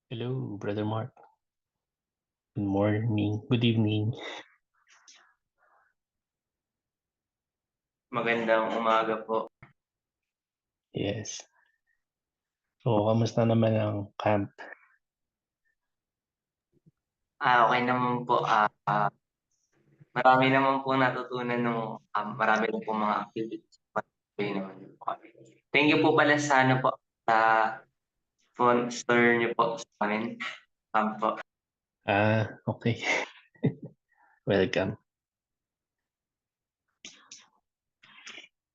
Hello, Brother Mark. Good morning. Good evening. Magandang umaga po. Yes. So, kamusta naman ang camp? Okay naman po. Marami naman po natutunan nung marami rin po mga activities. Patuloy naman po kami. Thank you po pala sa ano po, sa sponsor niyo po sa amin. Po. Okay. Welcome.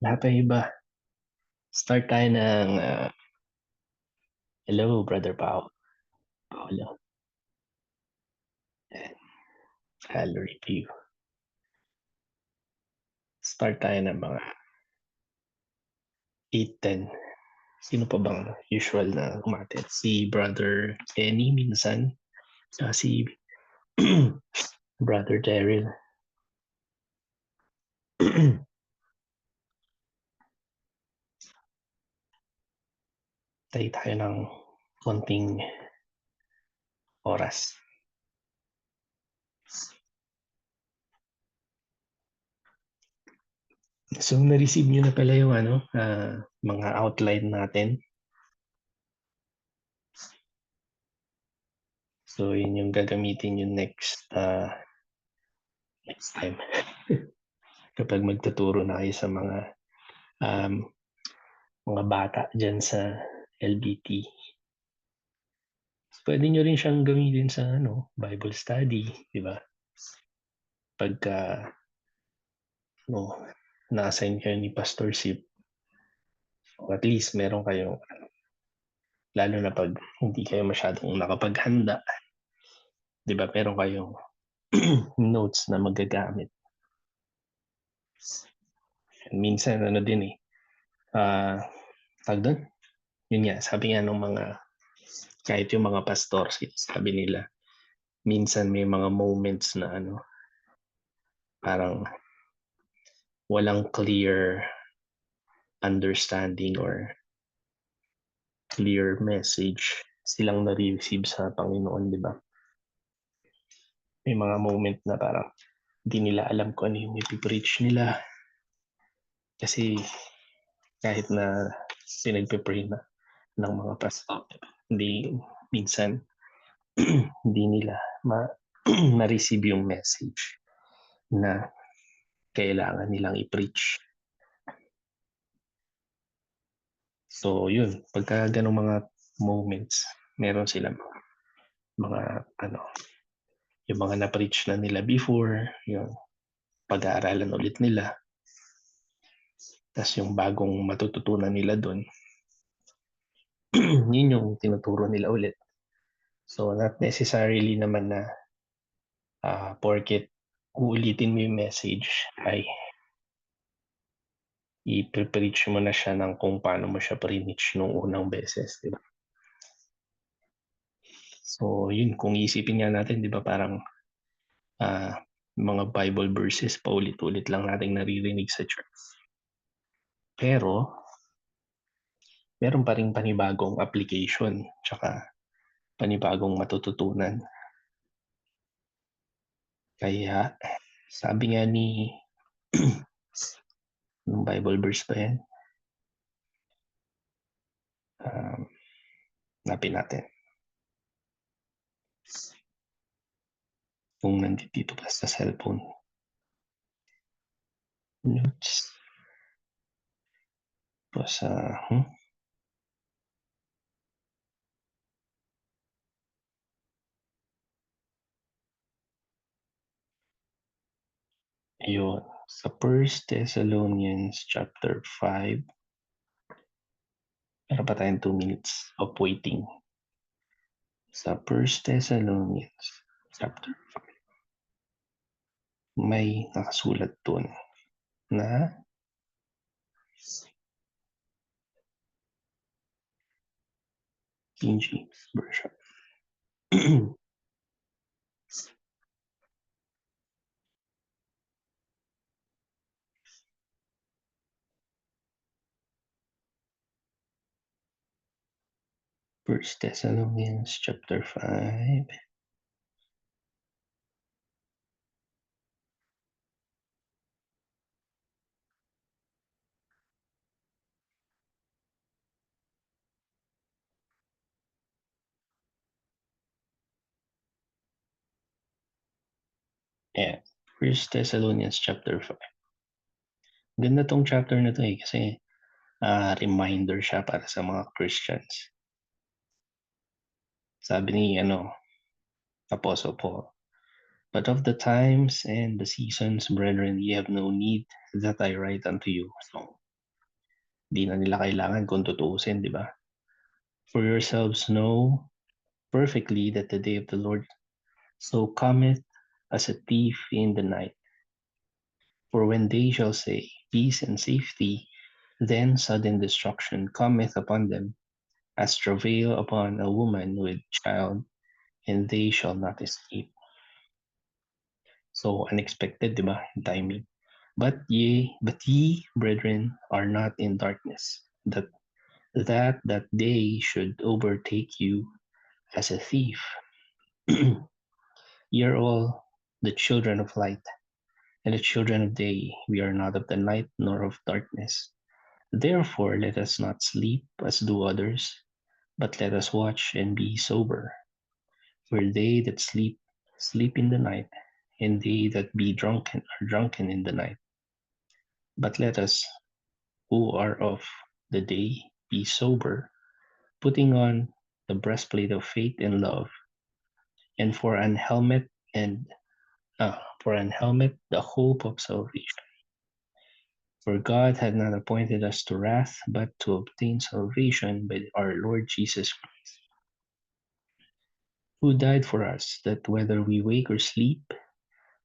Lahat ay iba. Start tayo ng hello, Brother Paolo. And I'll review. Start tayo ng mga 8-10. Sino pa bang usual na umatin? Si Brother Kenny minsan. Si Brother Daryl. Tayo ng konting oras. So, na-receive nyo na pala yung mga outline natin. So, yun yung gagamitin yung next time. Kapag magtuturo na kayo sa mga bata dyan sa LBT. Pwede nyo rin siyang gamitin sa Bible study, di ba? Pagka na-assign kayo ni Pastor Sip, at least meron kayong lalo na pag hindi kayo masyadong nakapaghanda, di ba? Meron kayong notes na magagamit. Minsan din tag doon, yun nga, sabi nga nung kahit yung mga pastor, sabi nila, minsan may mga moments na parang walang clear understanding or clear message silang na-receive sa Panginoon, di ba? May mga moment na parang hindi nila alam kung ano yung ipipreach nila. Kasi kahit na pinagpe-pray na ng mga pastor, hindi minsan hindi nila ma-receive yung message na kailangan nilang i-preach. So yun, pagka ganong mga moments, meron silang mga yung mga na-preach na nila before, yung pag-aaralan ulit nila. Tapos yung bagong matututunan nila doon, yun yung tinuturo nila ulit. So not necessarily naman na porket uulitin mo yung message ay i-preach mo na siya ng kung paano mo siya preach nung unang beses, di ba? So yun, kung isipin nga natin, di ba, parang mga Bible verses paulit-ulit lang nating naririnig sa church. Pero meron pa ring panibagong application tsaka panibagong matututunan. Kaya sabi nga ni ng Bible verse pa yan, napin natin. Kung nandito pa sa cellphone. Notes. Tapos ayun, sa 1 Thessalonians chapter 5, meron pa tayong 2 minutes of waiting. Sa 1 Thessalonians chapter 5, may nakasulat doon na King James Version. 1 Thessalonians chapter 5. Yeah, 1 Thessalonians chapter 5. Ganda tong chapter na to kasi reminder siya para sa mga Christians. Sabi ni Apostle Paul, "But of the times and the seasons, brethren, ye have no need that I write unto you." So, di na nila kailangan kung tutuusin, di ba? "For yourselves know perfectly that the day of the Lord so cometh as a thief in the night. For when they shall say, Peace and safety, then sudden destruction cometh upon them, as travail upon a woman with child, and they shall not escape." So unexpected, di ba? Yung timing. But ye, brethren, are not in darkness, that day should overtake you as a thief. Ye are all the children of light, and the children of day. We are not of the night nor of darkness. Therefore let us not sleep as do others, but let us watch and be sober. For they that sleep, sleep in the night, and they that be drunken are drunken in the night. But let us, who are of the day, be sober, putting on the breastplate of faith and love, and for an helmet the hope of salvation. For God had not appointed us to wrath, but to obtain salvation by our Lord Jesus Christ, who died for us, that whether we wake or sleep,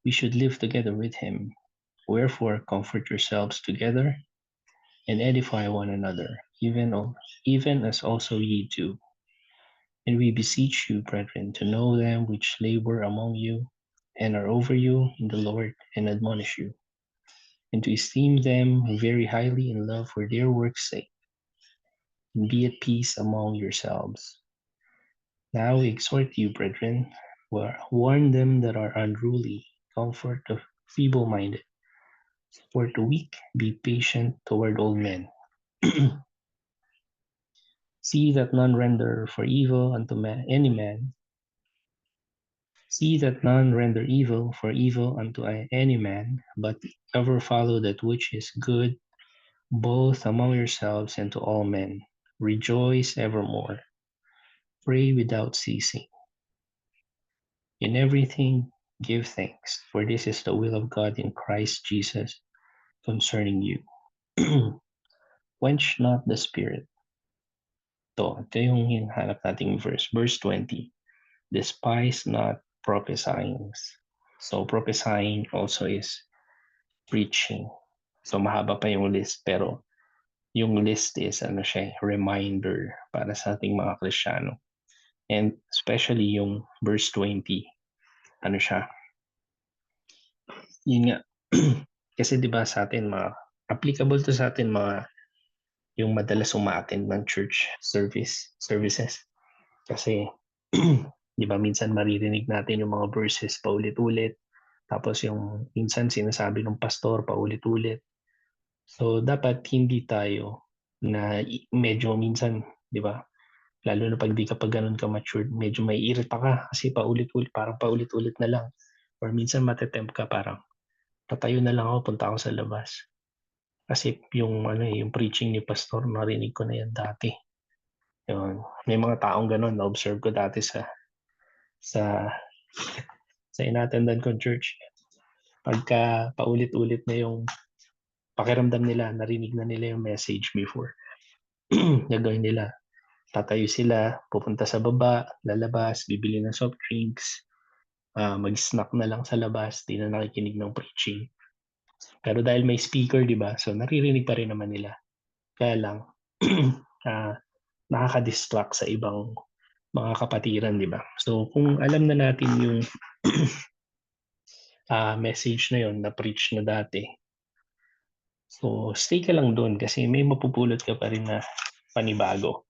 we should live together with him. Wherefore comfort yourselves together, and edify one another, even as also ye do. And we beseech you, brethren, to know them which labor among you, and are over you in the Lord, and admonish you, and to esteem them very highly in love for their work's sake, and be at peace among yourselves. Now we exhort you, brethren, warn them that are unruly, comfort the feeble-minded, support the weak, be patient toward all men. See that none render for evil unto any man. See that none render evil for evil unto any man, but ever follow that which is good, both among yourselves and to all men. Rejoice evermore. Pray without ceasing. In everything give thanks, for this is the will of God in Christ Jesus concerning you. Quench not the spirit. Ito yung hinahanap nating verse. Verse 20. Despise not prophesying. So prophesying also is preaching. So mahaba pa yung list, pero yung list is reminder para sa ating mga Kristiyano. And especially yung verse 20, yun nga, kasi di ba sa atin applicable to sa atin yung madalas umaattend ng church services. Kasi di ba minsan maririnig natin yung mga verses paulit-ulit, tapos yung minsan sinasabi ng pastor paulit-ulit. So dapat hindi tayo na medyo minsan, di ba? Lalo na pag di ka pa ganun ka matured, medyo may irita ka kasi paulit-ulit, parang paulit-ulit na lang. Or minsan matetempt ka parang, tatayo na lang ako, punta ako sa labas. Kasi yung preaching ni pastor, narinig ko na yan dati. Yun. May mga taong ganun, na-observe ko dati sa inattendan kong church. Pagka paulit-ulit na yung pakiramdam nila, narinig na nila yung message before. Gagawin nila, tatayo sila, pupunta sa baba, lalabas, bibili ng soft drinks, mag-snack na lang sa labas, di na nakikinig ng preaching. Pero dahil may speaker, di ba? So naririnig pa rin naman nila. Kaya lang, nakaka-distract sa ibang mga kapatiran, di ba? So kung alam na natin yung message na yon na preach na dati, so stay ka lang doon kasi may mapupulot ka pa rin na panibago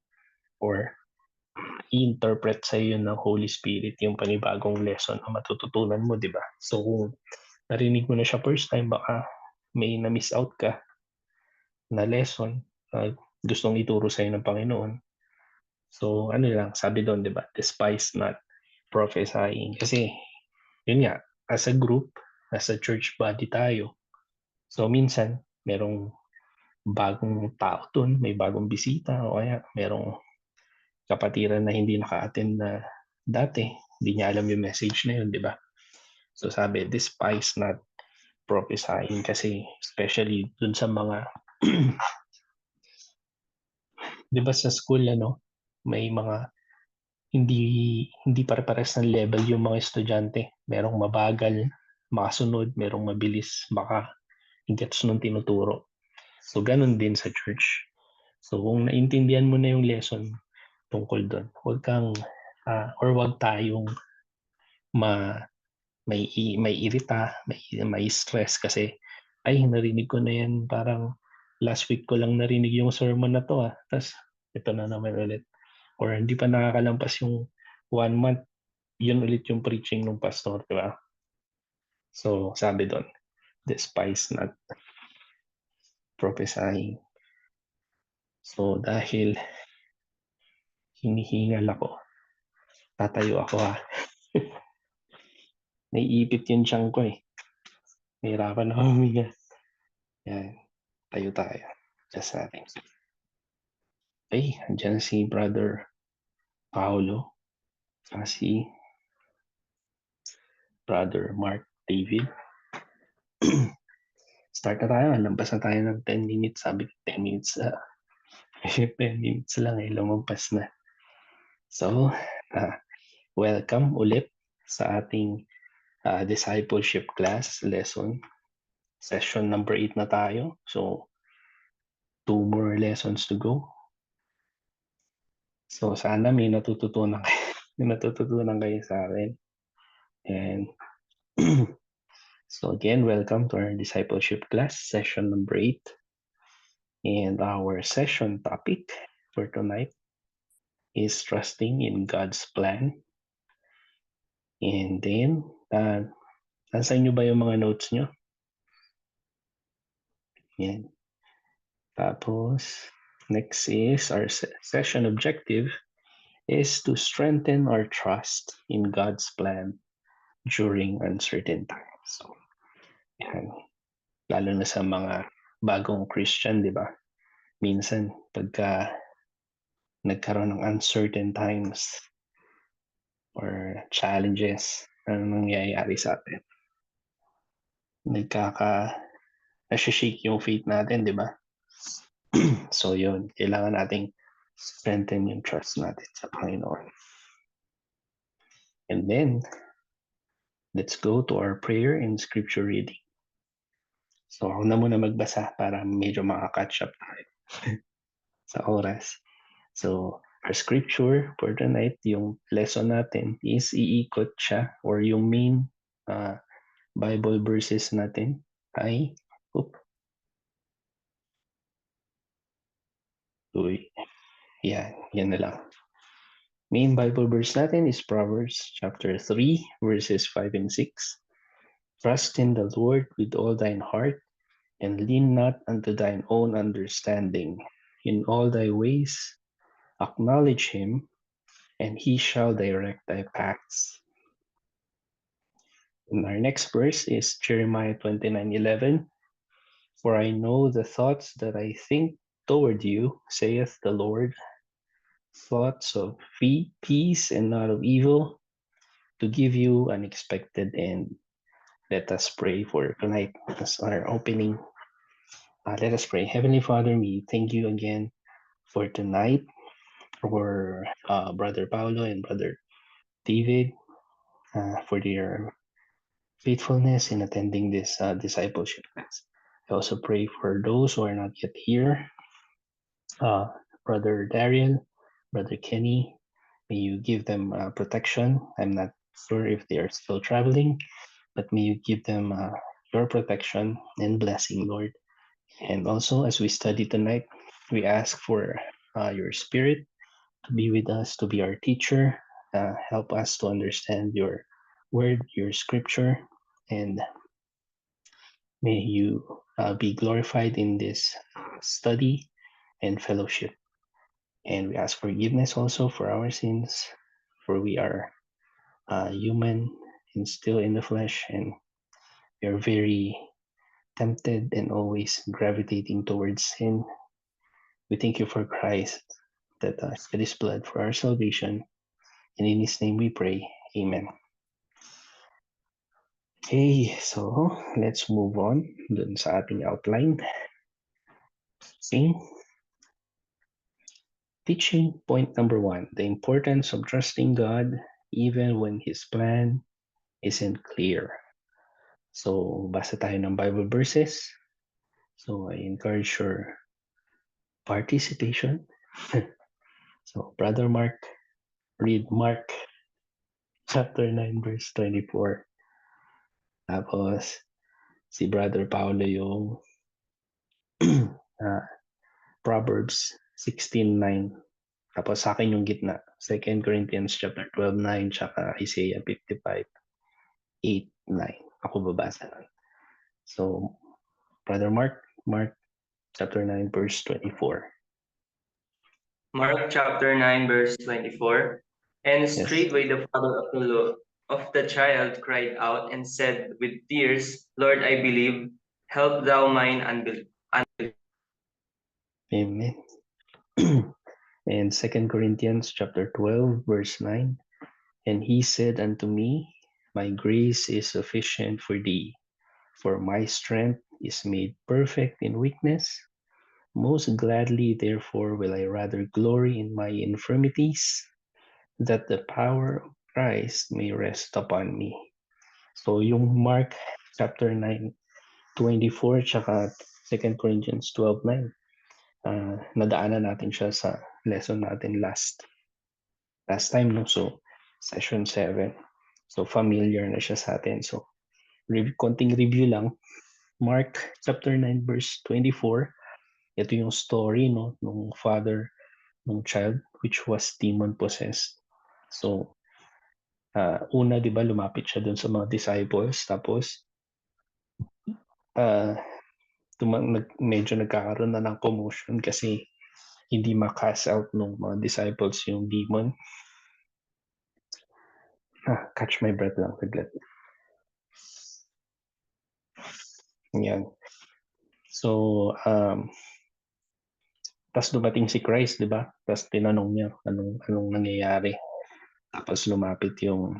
or i-interpret sa iyo ng Holy Spirit yung panibagong lesson na matututunan mo, di ba? So kung narinig mo na siya first time, baka may na-miss out ka na lesson na gustong ituro sa ng Panginoon. So ano lang, sabi doon, di ba? Despise not prophesying. Kasi yun nga, as a group, as a church body tayo. So minsan, merong bagong tao dun, may bagong bisita o kaya merong kapatiran na hindi naka-attend na dati. Hindi niya alam yung message na yun, di ba? So sabi, despise not prophesying kasi especially dun sa mga di ba sa school may mga hindi hindi pare-pares ng level yung mga estudyante. Merong mabagal, makasunod, merong mabilis, gets nung tinuturo. So ganun din sa church. So kung naintindihan mo na yung lesson tungkol doon, huwag kang or huwag tayong ma may irita, may stress kasi ay narinig ko na yan, parang last week ko lang narinig yung sermon na to tapos ito na naman ulit, or hindi pa nakakalampas yung 1 month, yun ulit yung preaching ng pastor, di ba? So sabi doon, despise not prophesying. So dahil hinihingal ako, tatayo ako naiipit yung tiyan ko nahirapan ako huminga. Yan, tayo tayo. Just natin. Ay, andyan si Brother Paolo, si Brother Mark David. Start na tayo. Lampas na tayo ng 10 minutes. Sabi 10 minutes. 10 minutes lang lumampas na. So, welcome ulit sa ating discipleship class lesson. Session number 8 na tayo. So, 2 more lessons to go. So, sana may natututunan kayo sa akin. And so again, welcome to our discipleship class, session number 8. And our session topic for tonight is trusting in God's plan. And then, nasa inyo ba yung mga notes nyo? Yan. Tapos, next is our session objective is to strengthen our trust in God's plan during uncertain times. So, yan. Lalo na sa mga bagong Christian, di ba? Minsan, pagka nagkaroon ng uncertain times or challenges, ano nangyayari sa atin? Nashishake yung faith natin, di ba? So yun, kailangan nating strengthen yung trust natin sa Panginoon. And then, let's go to our prayer and scripture reading. So ako na muna magbasa para medyo makaka-catch up tayo sa oras. So, our scripture for tonight, yung lesson natin is iikot siya, or yung main Bible verses natin ay yan na lang. Main Bible verse natin is Proverbs chapter 3 verses 5 and 6. Trust in the Lord with all thine heart and lean not unto thine own understanding. In all thy ways acknowledge him, and he shall direct thy paths. And our next verse is Jeremiah 29:11. For I know the thoughts that I think toward you, saith the Lord, thoughts of peace and not of evil, to give you an expected end. Let us pray for tonight as our opening. Let us pray. Heavenly Father, we thank you again for tonight, for Brother Paolo and Brother David, for their faithfulness in attending this discipleship class. I also pray for those who are not yet here. Brother Darian, Brother Kenny, may you give them protection. I'm not sure if they are still traveling, but may you give them your protection and blessing, Lord. And also, as we study tonight, we ask for your spirit to be with us, to be our teacher. Help us to understand your word, your scripture, and may you be glorified in this study and fellowship. And we ask forgiveness also for our sins, for we are human and still in the flesh, and we are very tempted and always gravitating towards sin. We thank you for Christ that shed his blood for our salvation. And in his name we pray. Amen. Okay, so let's move on dun sa ating outline. Okay. Teaching point number 1, the importance of trusting God even when his plan isn't clear. So, basa tayo ng Bible verses. So, I encourage your participation. So, Brother Mark, read Mark chapter 9 verse 24. Tapos, si Brother Paulo yung Proverbs 16:9. Tapos sa akin yung gitna, 2 Corinthians chapter 12:9, tsaka Isaiah 55:8-9. Ako babasa lang. So, Brother Mark chapter 9 verse 24. Mark chapter 9 verse 24. And Yes. straightway the father of the child cried out and said with tears, Lord, I believe, help thou mine unbelief. Amen. And 2 Corinthians chapter 12 verse 9. And he said unto me, my grace is sufficient for thee, for my strength is made perfect in weakness. Most gladly, therefore, will I rather glory in my infirmities, that the power of Christ may rest upon me. So, yung Mark chapter 9:24 tsaka 2 Corinthians 12:9, nadaanan natin siya sa lesson natin last time, no? So, session 7. So, familiar na siya sa atin. So, konting review lang. Mark chapter 9 verse 24, ito yung story, no, nung father ng child which was demon possessed. So, una, di ba, lumapit siya dun sa mga disciples, tapos medyo nagkakaroon na ng commotion kasi hindi ma-cast out ng mga disciples yung demon. Catch my breath lang, saglit. Yan. So, tas dumating si Christ, di ba? Tas tinanong niya anong nangyayari. Tapos lumapit yung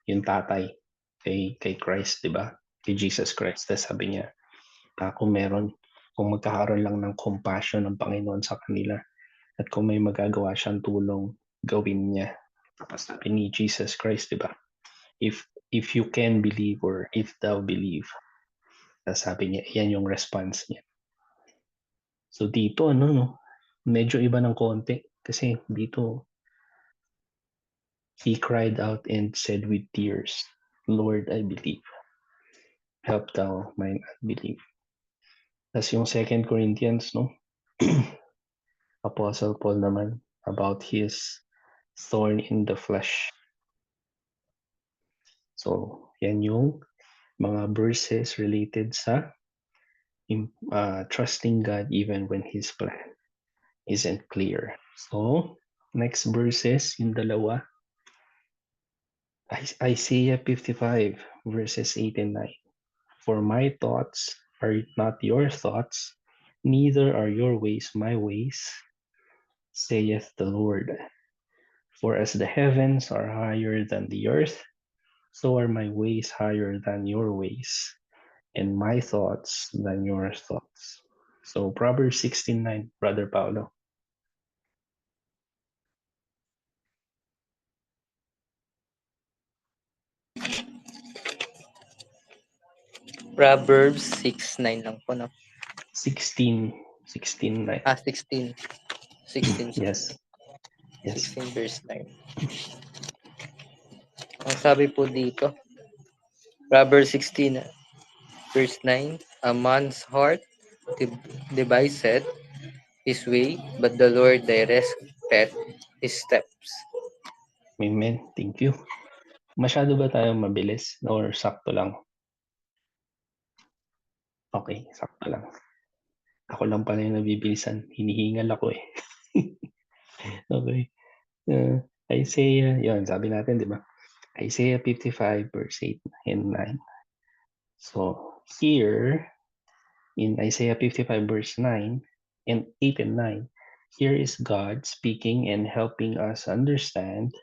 tatay kay Christ, di ba? Kay Jesus Christ. Tas sabi niya, kung magkakaroon lang ng compassion ng Panginoon sa kanila at kung may magagawa siyang tulong, gawin niya. Tapos sabi ni Jesus Christ, di ba? If you can believe or if thou believe. Tapos sabi niya, yan yung response niya. So dito, medyo iba ng konti. Kasi dito, he cried out and said with tears, Lord, I believe. Help thou mine unbelief. Tapos yung 2 Corinthians, Apostle Paul naman, about his thorn in the flesh. So, yan yung mga verses related sa trusting God even when his plan isn't clear. So, next verses, yung dalawa, Isaiah 55 verses 8 and 9. For my thoughts are not your thoughts, neither are your ways my ways, saith the Lord. For as the heavens are higher than the earth, so are my ways higher than your ways, and my thoughts than your thoughts. So Proverbs 16:9, Brother Paulo. Proverbs 6:9 lang po, no? 16:9. 16. 16. Yes. 16 verse 9. Ang sabi po dito, Proverbs 16 verse 9, a man's heart devised his way, but the Lord directed his steps. Amen. Thank you. Masyado ba tayong mabilis or sakto lang? Okay, sakto lang. Ako lang pala yung nabibilisan. Hinihingal ako eh. Okay. Isaiah, yun, sabi natin, di ba? Isaiah 55 verse 8 and 9. So, here, in Isaiah 55 verse 9 and 8 and 9, here is God speaking and helping us understand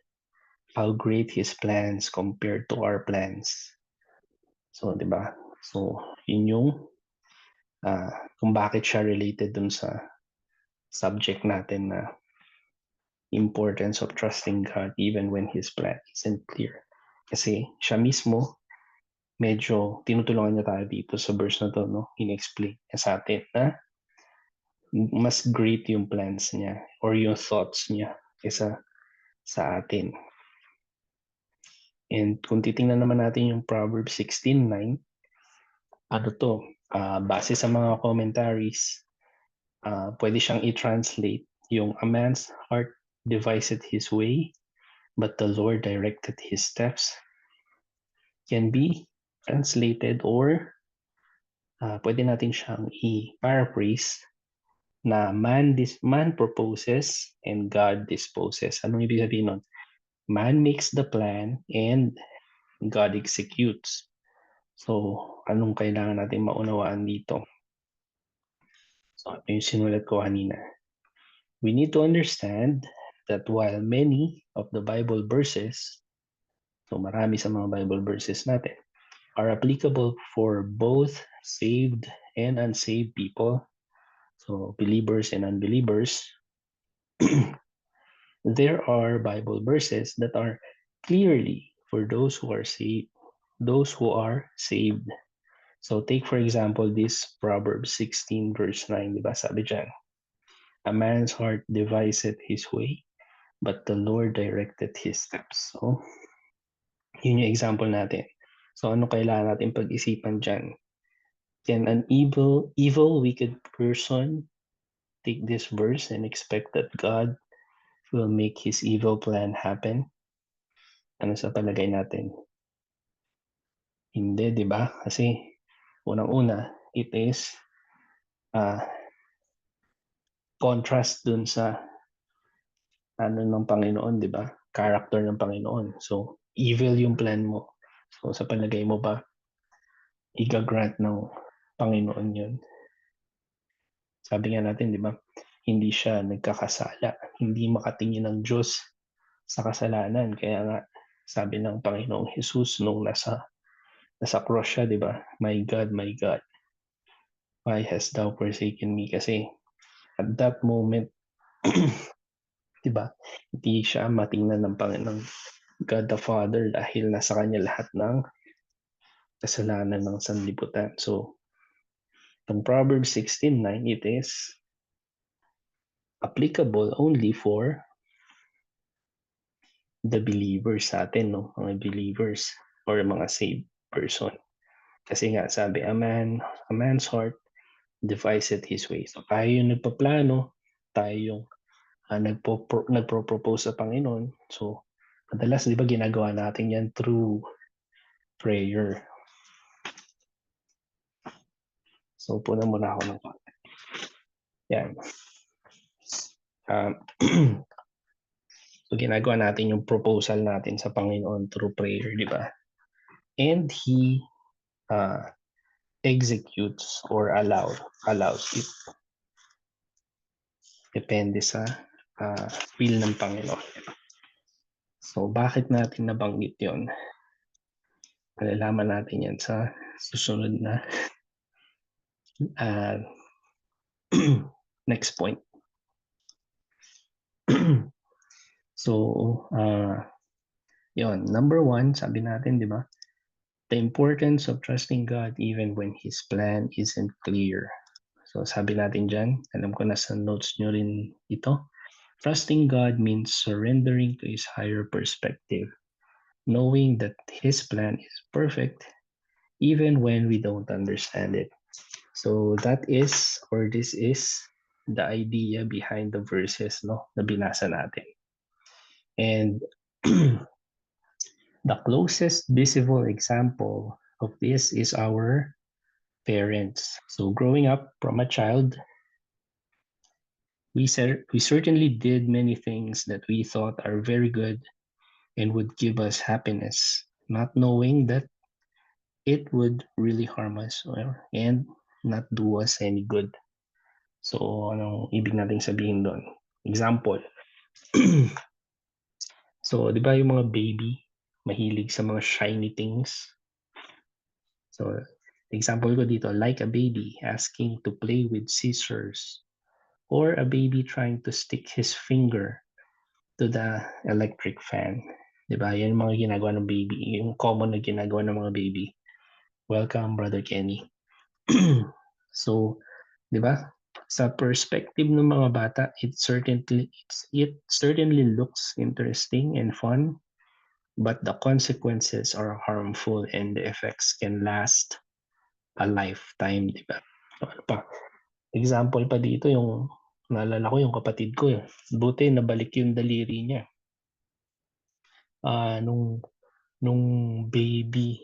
how great His plans compared to our plans. So, di ba? So, yun yung kung bakit siya related dun sa subject natin na importance of trusting God even when His plan isn't clear. Kasi siya mismo, medyo tinutulungan niya tayo dito sa verse na to, no? In-explain niya sa atin na mas great yung plans niya or yung thoughts niya kaysa sa atin. And kung titingnan naman natin yung Proverbs 16:9, ano to, base sa mga commentaries, pwede siyang i-translate yung a man's heart devised his way, but the Lord directed his steps. Can be translated or pwede natin siyang i-paraphrase na man proposes and God disposes. Anong ibig sabihin nun? Man makes the plan and God executes. So, anong kailangan natin maunawaan dito? So, ito yung sinulat ko kanina. We need to understand that while many of the Bible verses, so marami sa mga Bible verses natin, are applicable for both saved and unsaved people, so believers and unbelievers, there are Bible verses that are clearly for those who are saved. So take for example this Proverbs 16 verse 9, di ba? Sabi dyan, a man's heart deviseth his way, but the Lord directed his steps. So, yun yung example natin. So, ano kailangan natin pag-isipan dyan? Can an evil, wicked person take this verse and expect that God will make his evil plan happen? Ano sa palagay natin? Hindi, di ba? Kasi, unang-una, it is contrast dun sa ano ng Panginoon, di ba? Character ng Panginoon. So, evil yung plan mo. So, sa palagay mo ba, i-grant ng Panginoon yun? Sabi nga natin, di ba? Hindi siya nagkakasala. Hindi makatingin ng Diyos sa kasalanan. Kaya nga, sabi ng Panginoong Jesus nung nasa cross siya, di ba? My God, why hast thou forsaken me? Kasi at that moment, di ba? Hindi siya matingnan ng Panginoong God the Father dahil nasa kanya lahat ng kasalanan ng sanlibutan. So, itong Proverbs 16:9, it is applicable only for the believers sa atin, no? Mga believers or mga saved person. Kasi nga sabi, a man's heart deviseth his way. So tayo yung nagpaplano, tayo yung nagpro-propose sa Panginoon. So madalas, di ba, ginagawa natin yan through prayer. So punan muna ako ng konti. Yan. So ginagawa natin yung proposal natin sa Panginoon through prayer, di ba? And He executes or allows it. Depende sa will ng Panginoon. So, bakit natin nabanggit yon? Malalaman natin yan sa susunod na next point. So, yon. Number 1, sabi natin, di ba? The importance of trusting God even when His plan isn't clear. So, sabi natin dyan, alam ko na sa notes nyo rin ito. Trusting God means surrendering to His higher perspective, knowing that His plan is perfect even when we don't understand it. So that is, or this is, the idea behind the verses, no, na binasa natin. And the closest visible example of this is our parents. So growing up from a child, we certainly did many things that we thought are very good and would give us happiness, not knowing that it would really harm us and not do us any good. So, anong ibig nating sabihin doon? Example. So, di ba yung mga baby, mahilig sa mga shiny things? So, example ko dito, like a baby asking to play with scissors or a baby trying to stick his finger to the electric fan. Di ba? Yan yung mga ginagawa ng baby. Yung common na ginagawa ng mga baby. Welcome, Brother Kenny. So, di ba? Sa perspective ng mga bata, it certainly looks interesting and fun, but the consequences are harmful and the effects can last a lifetime, di ba? So, ano pa? Example pa dito yung naalala ko yung kapatid ko. Buti nabalik yung daliri niya. Nung baby,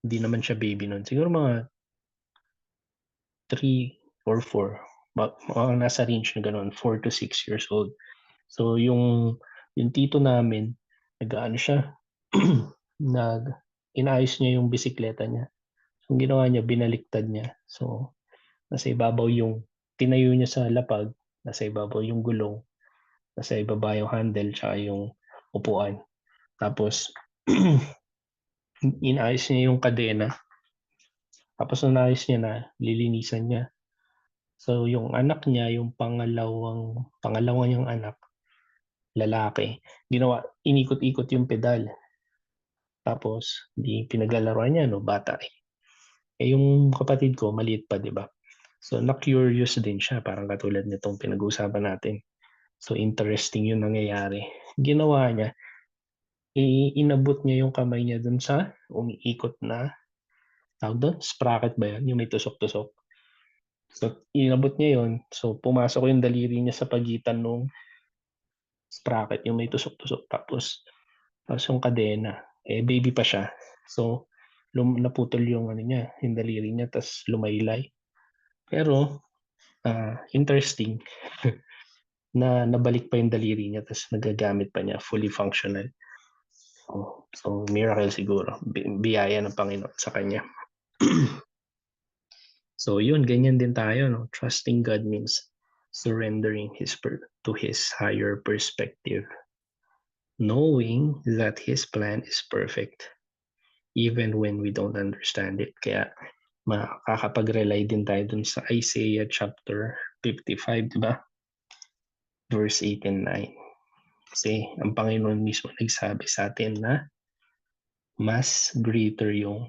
hindi naman siya baby noon. Siguro mga 3 or 4. Nasa range na gano'n, 4 to 6 years old. So yung tito namin, nag-aano siya, inayos niya yung bisikleta niya. So ang ginawa niya, binaliktad niya. So nasa ibabaw yung, tinayo niya sa lapag, nasa ibabaw yung gulong, nasa ibaba yung handle, tsaka yung upuan. Tapos, inayos niya yung kadena. Tapos nung naayos niya na, lilinisan niya. So yung anak niya, yung pangalawa niyang anak, lalaki, inikot-ikot yung pedal. Tapos di pinaglalaroan niya, no, bata eh. Yung kapatid ko, maliit pa, di ba? So na-curious din siya, parang katulad nitong pinag-uusapan natin. So interesting yung nangyayari. Ginawa niya, inabot niya yung kamay niya dun sa umiikot na, tawag doon, sprocket ba yan? Yung may tusok-tusok. So, inabot niya yun. So, pumasok yung daliri niya sa pagitan nung sprocket, yung may tusok-tusok. Tapos yung kadena. Baby pa siya. So, naputol yung niya, yung daliri niya, tapos lumaylay. Pero, interesting na nabalik pa yung daliri niya, tapos nagagamit pa niya, fully functional. So miracle siguro. Biyaya ng Panginoon sa kanya. So yun, ganyan din tayo, no? Trusting God means surrendering to His higher perspective, knowing that His plan is perfect, even when we don't understand it. Kaya makakapag-rely din tayo dun sa Isaiah chapter 55, di ba? Verse 8 and 9. Kasi ang Panginoon mismo nagsabi sa atin na mas greater yung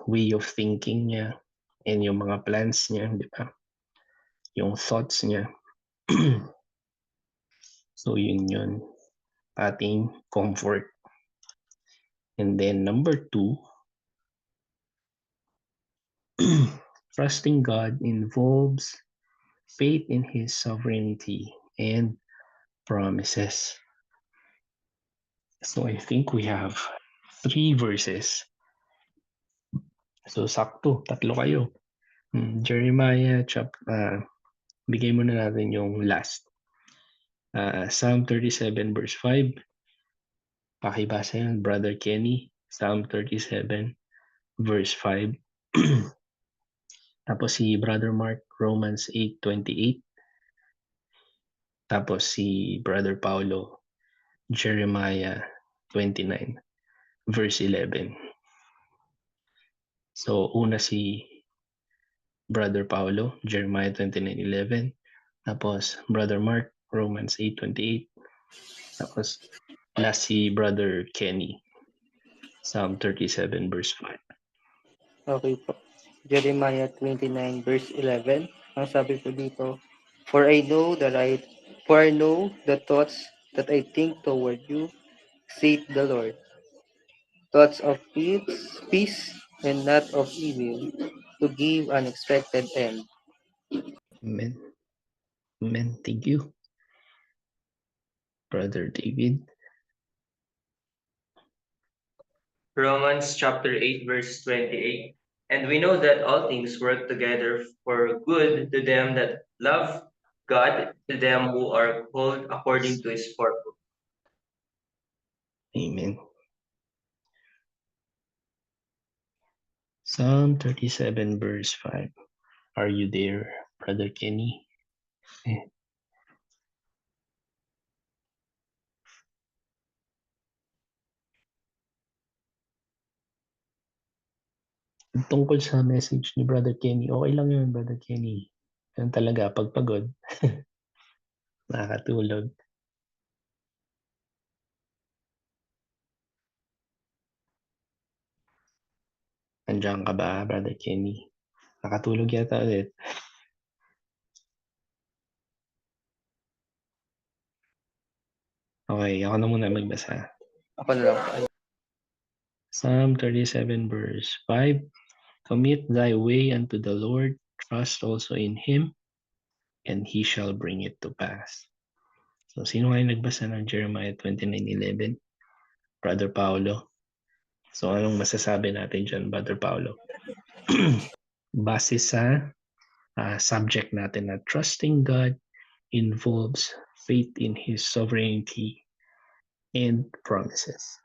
way of thinking niya and yung mga plans niya, di ba? Yung thoughts niya. So yun ating comfort. And then number 2, trusting God involves faith in His sovereignty and promises. So I think we have 3 verses. So sakto, 3 kayo. Jeremiah bigay muna natin yung last. Psalm 37 verse 5. Pakibasa yan, Brother Kenny. Psalm 37 verse 5. Tapos si Brother Mark, Romans 8:28. Tapos si Brother Paulo, Jeremiah 29 verse 11. So una si Brother Paulo, Jeremiah 29:11. Tapos Brother Mark, Romans 8:28. Tapos last si Brother Kenny, Psalm 37 verse 5. Okay po. Jeremiah 29 verse 11. Ang sabi ko dito, For I know the thoughts that I think toward you, saith the Lord. Thoughts of peace and not of evil, to give an expected end. Amen. Amen. Thank you, Brother David. Romans chapter 8, verse 28. And we know that all things work together for good to them that love God, to them who are called according to his purpose. Amen. Psalm 37, verse 5. Are you there, Brother Kenny? Tungkol sa message ni Brother Kenny, okay lang yun, Brother Kenny. Yan talaga, pag pagod, nakakatulog. Andiyan ka ba, Brother Kenny? Nakatulog yata ulit. Okay, ako na muna magbasa. Ako na lang po. Psalm 37, verse 5. Commit thy way unto the Lord, trust also in Him, and He shall bring it to pass. So, sino kayo nagbasa ng Jeremiah 29:11? Brother Paulo. So, anong masasabi natin dyan, Brother Paulo? Base sa subject natin na trusting God involves faith in His sovereignty and promises.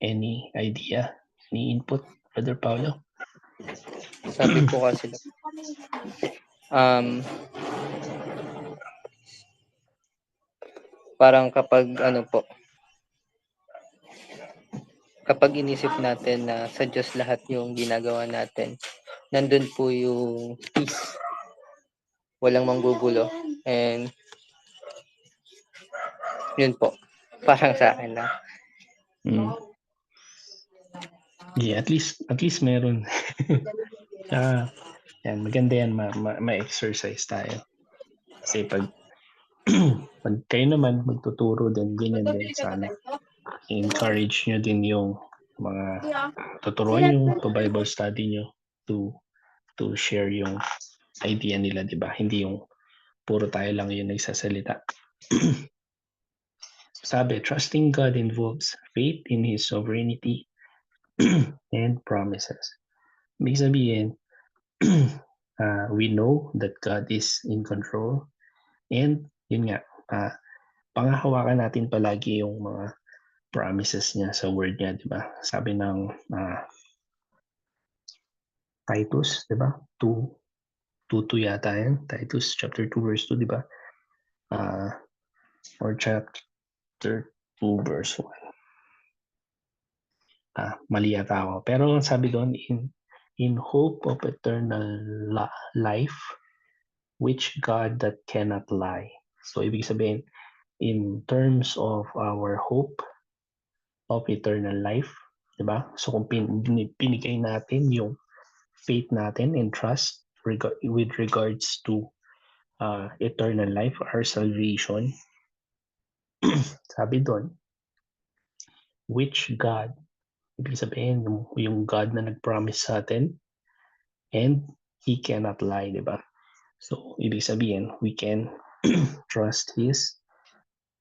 Any idea? Any input, Brother Paulo? Sabi po kasi parang kapag kapag inisip natin na sa Diyos lahat yung ginagawa natin, nandun po yung peace. Walang manggugulo. And yun po. Parang sa akin lang. Yeah, at least meron. Yan, maganda yan, ma-exercise tayo. Kasi pag kayo naman magtuturo din, ganyan din sana. Encourage nyo din yung mga tuturuan nyo, to Bible study nyo, to share yung idea nila, di ba? Hindi yung puro tayo lang yung nagsasalita. Sabi, trusting God involves faith in His sovereignty and promises. Ibig sabihin, we know that God is in control and yun nga, pangahawakan natin palagi yung mga promises niya sa word niya, di ba? Sabi ng Titus, di ba? 2:2 yata yan. Titus chapter 2 verse 2, di ba? Or chapter 2 verse 1. Mali yata ako. Pero sabi doon, in hope of eternal life, which God that cannot lie. So, ibig sabihin, in terms of our hope of eternal life, di ba? So, kung pinigay natin yung faith natin and trust with regards to eternal life, our salvation, sabi doon, which God, ibig sabihin, yung God na nag-promise sa atin, and He cannot lie, di ba? So, ibig sabihin, we can trust His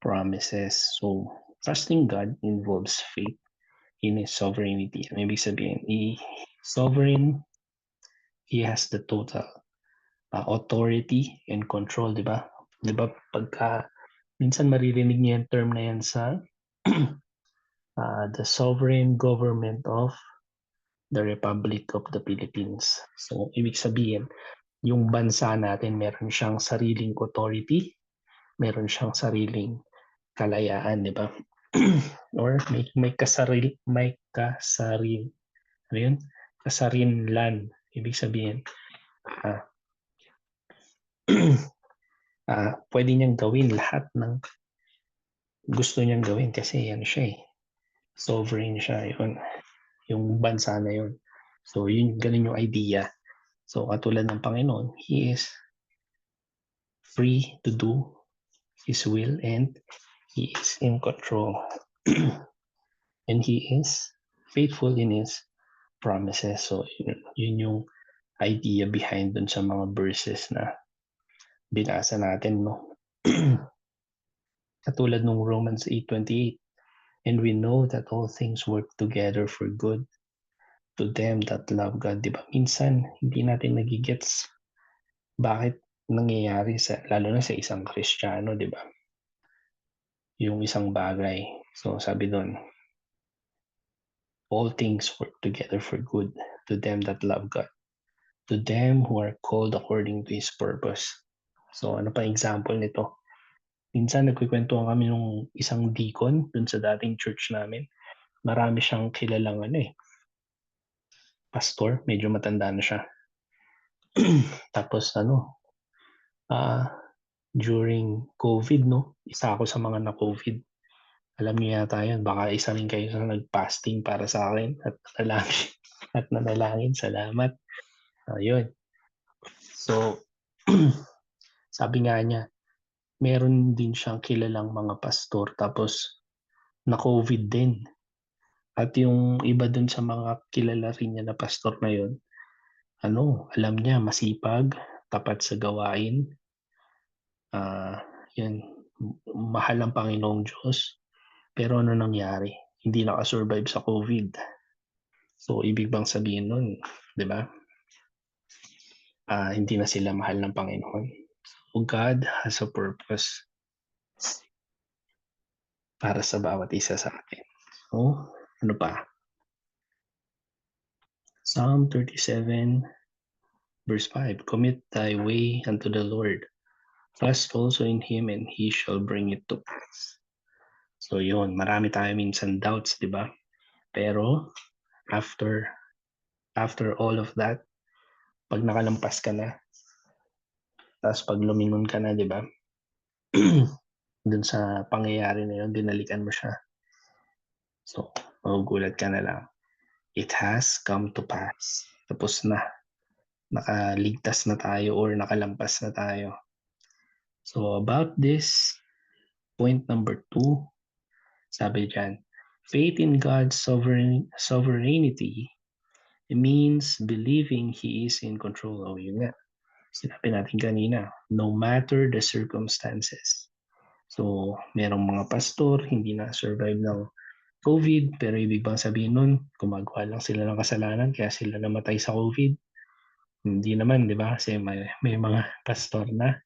promises. So, trusting God involves faith in His sovereignty. Ang ibig sabihin, sovereign, He has the total authority and control, di ba? Di ba, pagka minsan maririnig niyo yung term na yan sa the sovereign government of the Republic of the Philippines. So, ibig sabihin, yung bansa natin meron siyang sariling authority, meron siyang sariling kalayaan, di ba? Or may kasarinlan. Ibig sabihin, pwede niyang gawin lahat ng gusto niyang gawin kasi yan siya sovereign siya, yun. Yung bansa na yun. So, yun, ganun yung idea. So, katulad ng Panginoon, He is free to do His will, and He is in control. And He is faithful in His promises. So yun yung idea behind dun sa mga verses na binasa natin, no? Katulad nung Romans 8:28, and we know that all things work together for good to them that love God. Di ba? Minsan, hindi natin nagigets bakit nangyayari lalo na sa isang Kristiyano, di ba? Yung isang bagay. So, sabi doon, all things work together for good to them that love God, to them who are called according to His purpose. So, ano pa example nito? Minsan nagkukwentuhan kami nung isang deacon dun sa dating church namin. Marami siyang kilalang pastor, medyo matanda na siya. Tapos during COVID, no? Isa ako sa mga na-COVID. Alam niyo yata yun, baka isa rin kayo sa nag-fasting para sa akin at nanalangin. At nanalangin, salamat. Ayun. So, sabi nga niya, meron din siyang kilalang mga pastor tapos na-COVID din. At yung iba dun sa mga kilala rin niya na pastor na yun, alam niya, masipag, tapat sa gawain, yun, mahal ang Panginoong Diyos. Pero ano nangyari? Hindi nakasurvive sa COVID. So, ibig bang sabihin nun, di ba? Hindi na sila mahal ng Panginoon. So, God has a purpose para sa bawat isa sa atin. So, ano pa? Psalm 37 verse 5, commit thy way unto the Lord. Trust also in Him and He shall bring it to pass. So yun, marami tayo minsan doubts, di ba? Pero after all of that, pag nakalampas ka na, tapos pag lumingon ka na, di ba? Dun sa pangyayari na yun, dinalikan mo siya. So, magugulat ka na lang. It has come to pass. Tapos na. Nakaligtas na tayo or nakalampas na tayo. So, about this, point number 2, sabi dyan, faith in God's sovereignty means believing He is in control. O yun nga, sinabi natin kanina, no matter the circumstances. So, merong mga pastor, hindi na-survive ng COVID, pero ibig bang sabihin nun, gumagawa lang sila ng kasalanan, kaya sila namatay sa COVID? Hindi naman, di ba? Kasi may mga pastor na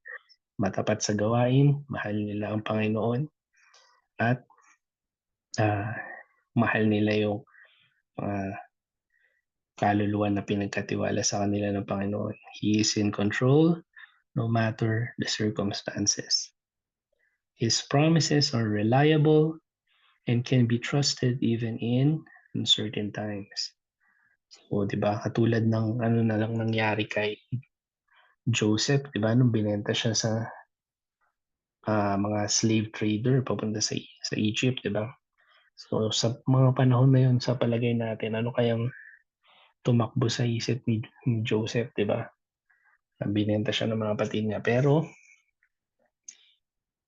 matapat sa gawain, mahal nila ang Panginoon, at mahal nila yung kaluluwa na pinagkatiwala sa kanila ng Panginoon. He is in control no matter the circumstances. His promises are reliable and can be trusted even in uncertain times. So, di ba, katulad ng na lang nangyari kay Joseph, di ba, nung binenta siya sa mga slave trader papunta sa Egypt, di ba? So, sa mga panahon na yun, sa palagay natin, ano kayang tumakbo sa isip ni Joseph, di ba? Binenta siya ng mga kapatid niya. Pero,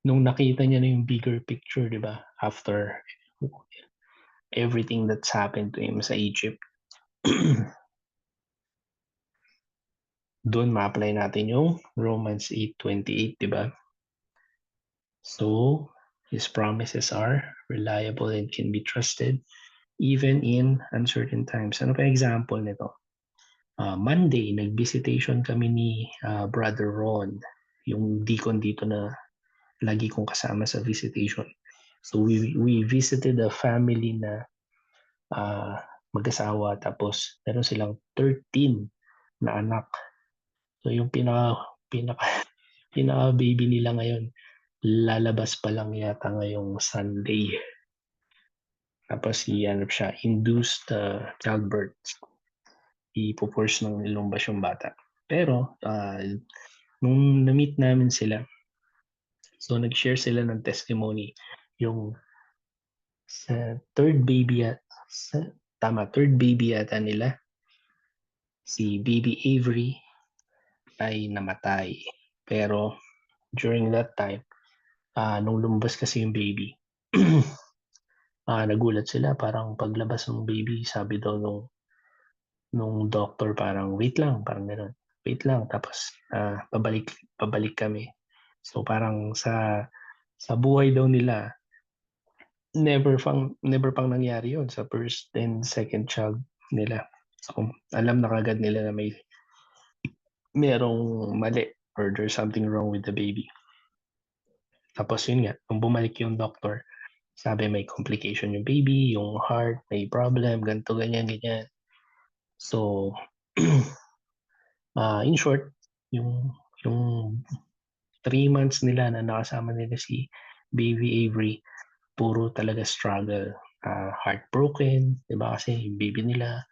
nung nakita niya na yung bigger picture, di ba? After everything that's happened to him sa Egypt, doon ma-apply natin yung Romans 8:28, di ba? So, His promises are reliable and can be trusted even in uncertain times. Ano pa example nito? Monday, nag-visitation kami ni Brother Ron, yung deacon dito na lagi kong kasama sa visitation. So we visited a family na mag-asawa, tapos meron silang 13 na anak. So yung pinaka baby nila ngayon, lalabas pa lang yata ngayong Sunday. Tapos siya, induced childbirth. Ipo-force ng nilumbas yung bata. Pero nung na-meet namin sila, so nag-share sila ng testimony. Yung sa third baby yata nila, si baby Avery ay namatay. Pero during that time, nung lumabas kasi yung baby, nagulat sila parang paglabas ng baby, sabi daw nung doctor parang, "Wait lang," parang gano'n. "Wait lang," tapos, pabalik kami. So parang sa buhay daw nila, never pang nangyari yun sa first and second child nila. So alam na kaagad nila na merong mali or there's something wrong with the baby. Tapos yun nga, nung bumalik yung doctor, sabi may complication yung baby, yung heart may problem, ganito, ganyan, ganyan. So, in short, yung 3 months nila na nakasama nila si baby Avery, puro talaga struggle. Heartbroken, 'di ba? Kasi yung baby nila,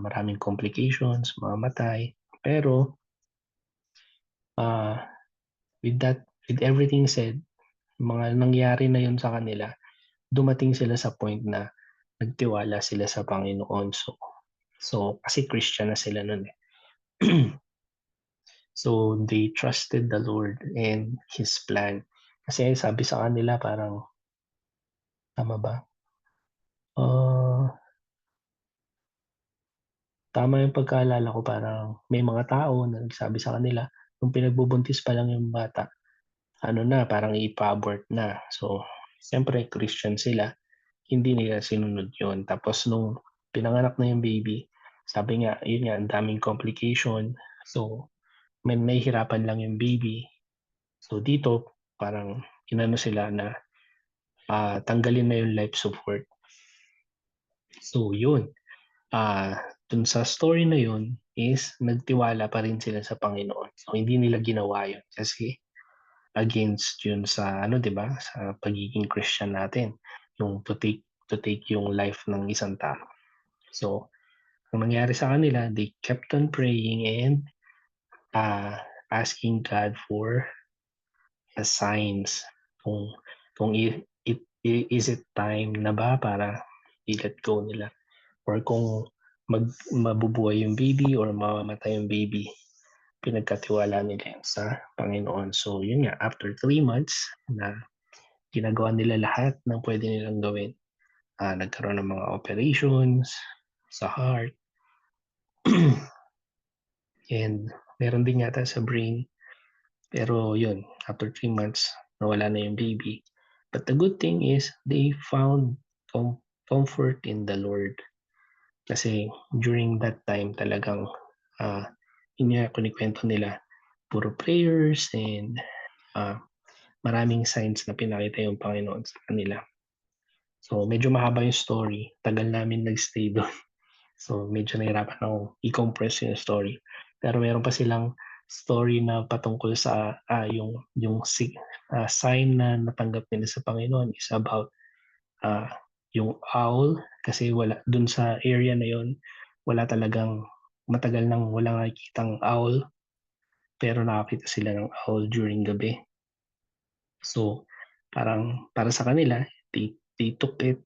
maraming complications, mamamatay. Pero, with everything said, mga nangyari na yun sa kanila, dumating sila sa point na nagtiwala sila sa Panginoon. So kasi Christian na sila nun eh. So they trusted the Lord and His plan. Kasi sabi sa kanila parang, tama ba? Tama yung pagkaalala ko, parang may mga tao na nagsabi sa kanila nung pinagbubuntis pa lang yung bata, ano na, parang ipa-abort na. So siyempre Christian sila, hindi nila sinunod yun. Tapos nung pinanganak na yung baby, sabi nga, yun nga, ang daming complication. So may nahihirapan lang yung baby. So dito, parang inano sila na tanggalin na yung life support. So yun, dun sa story na yun is nagtiwala pa rin sila sa Panginoon. So hindi nila ginawa yun kasi against yun sa 'di ba, sa pagiging Christian natin, yung to take yung life ng isang tao. So ang nangyari sa kanila, they kept on praying and asking God for signs kung is it time na ba para i-let go nila or kung mabubuhay yung baby or mamamatay yung baby. Pinagkatiwala nila yun sa Panginoon. So yun nga, after 3 months na ginagawa nila lahat ng pwede nilang gawin, nagkaroon ng mga operations sa heart, and meron din yata sa brain. Pero yun, after 3 months, nawala na yung baby. But the good thing is, they found comfort in the Lord. Kasi during that time talagang, yun nga kinikwento nila, puro prayers and maraming signs na pinakita yung Panginoon sa kanila. So medyo mahaba yung story, tagal namin nagstay doon. So medyo nahirapan akong i-compress yung story. Pero meron pa silang story na patungkol sa yung sign na natanggap nila sa Panginoon is about yung owl, kasi wala dun sa area na yon, wala talagang matagal nang walang nakikitang owl, pero nakakita sila ng owl during gabi. So parang para sa kanila, they took it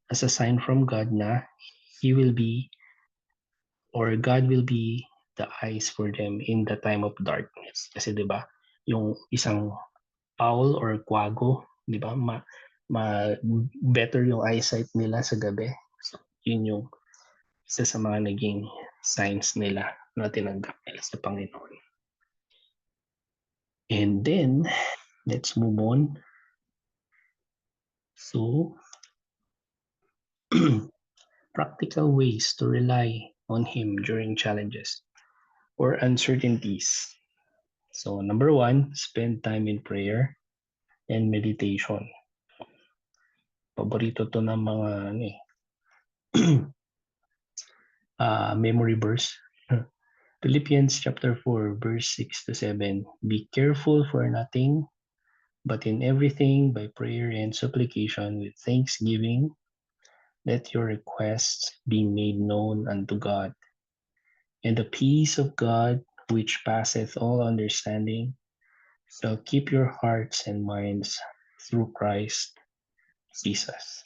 as a sign from God na He will be, or God will be the eyes for them in the time of darkness. Kasi 'di ba, yung isang owl or quago, 'di ba, better yung eyesight nila sa gabi. So yun yung isa sa mga naging signs nila na tinanggap nila sa Panginoon. And then let's move on. So practical ways to rely on Him during challenges or uncertainties. So number 1, spend time in prayer and meditation. Paborito to ng mga memory verse. Philippians chapter 4 verse 6 to 7. Be careful for nothing, but in everything by prayer and supplication with thanksgiving, let your requests be made known unto God. And the peace of God, which passeth all understanding, shall keep your hearts and minds through Christ Jesus.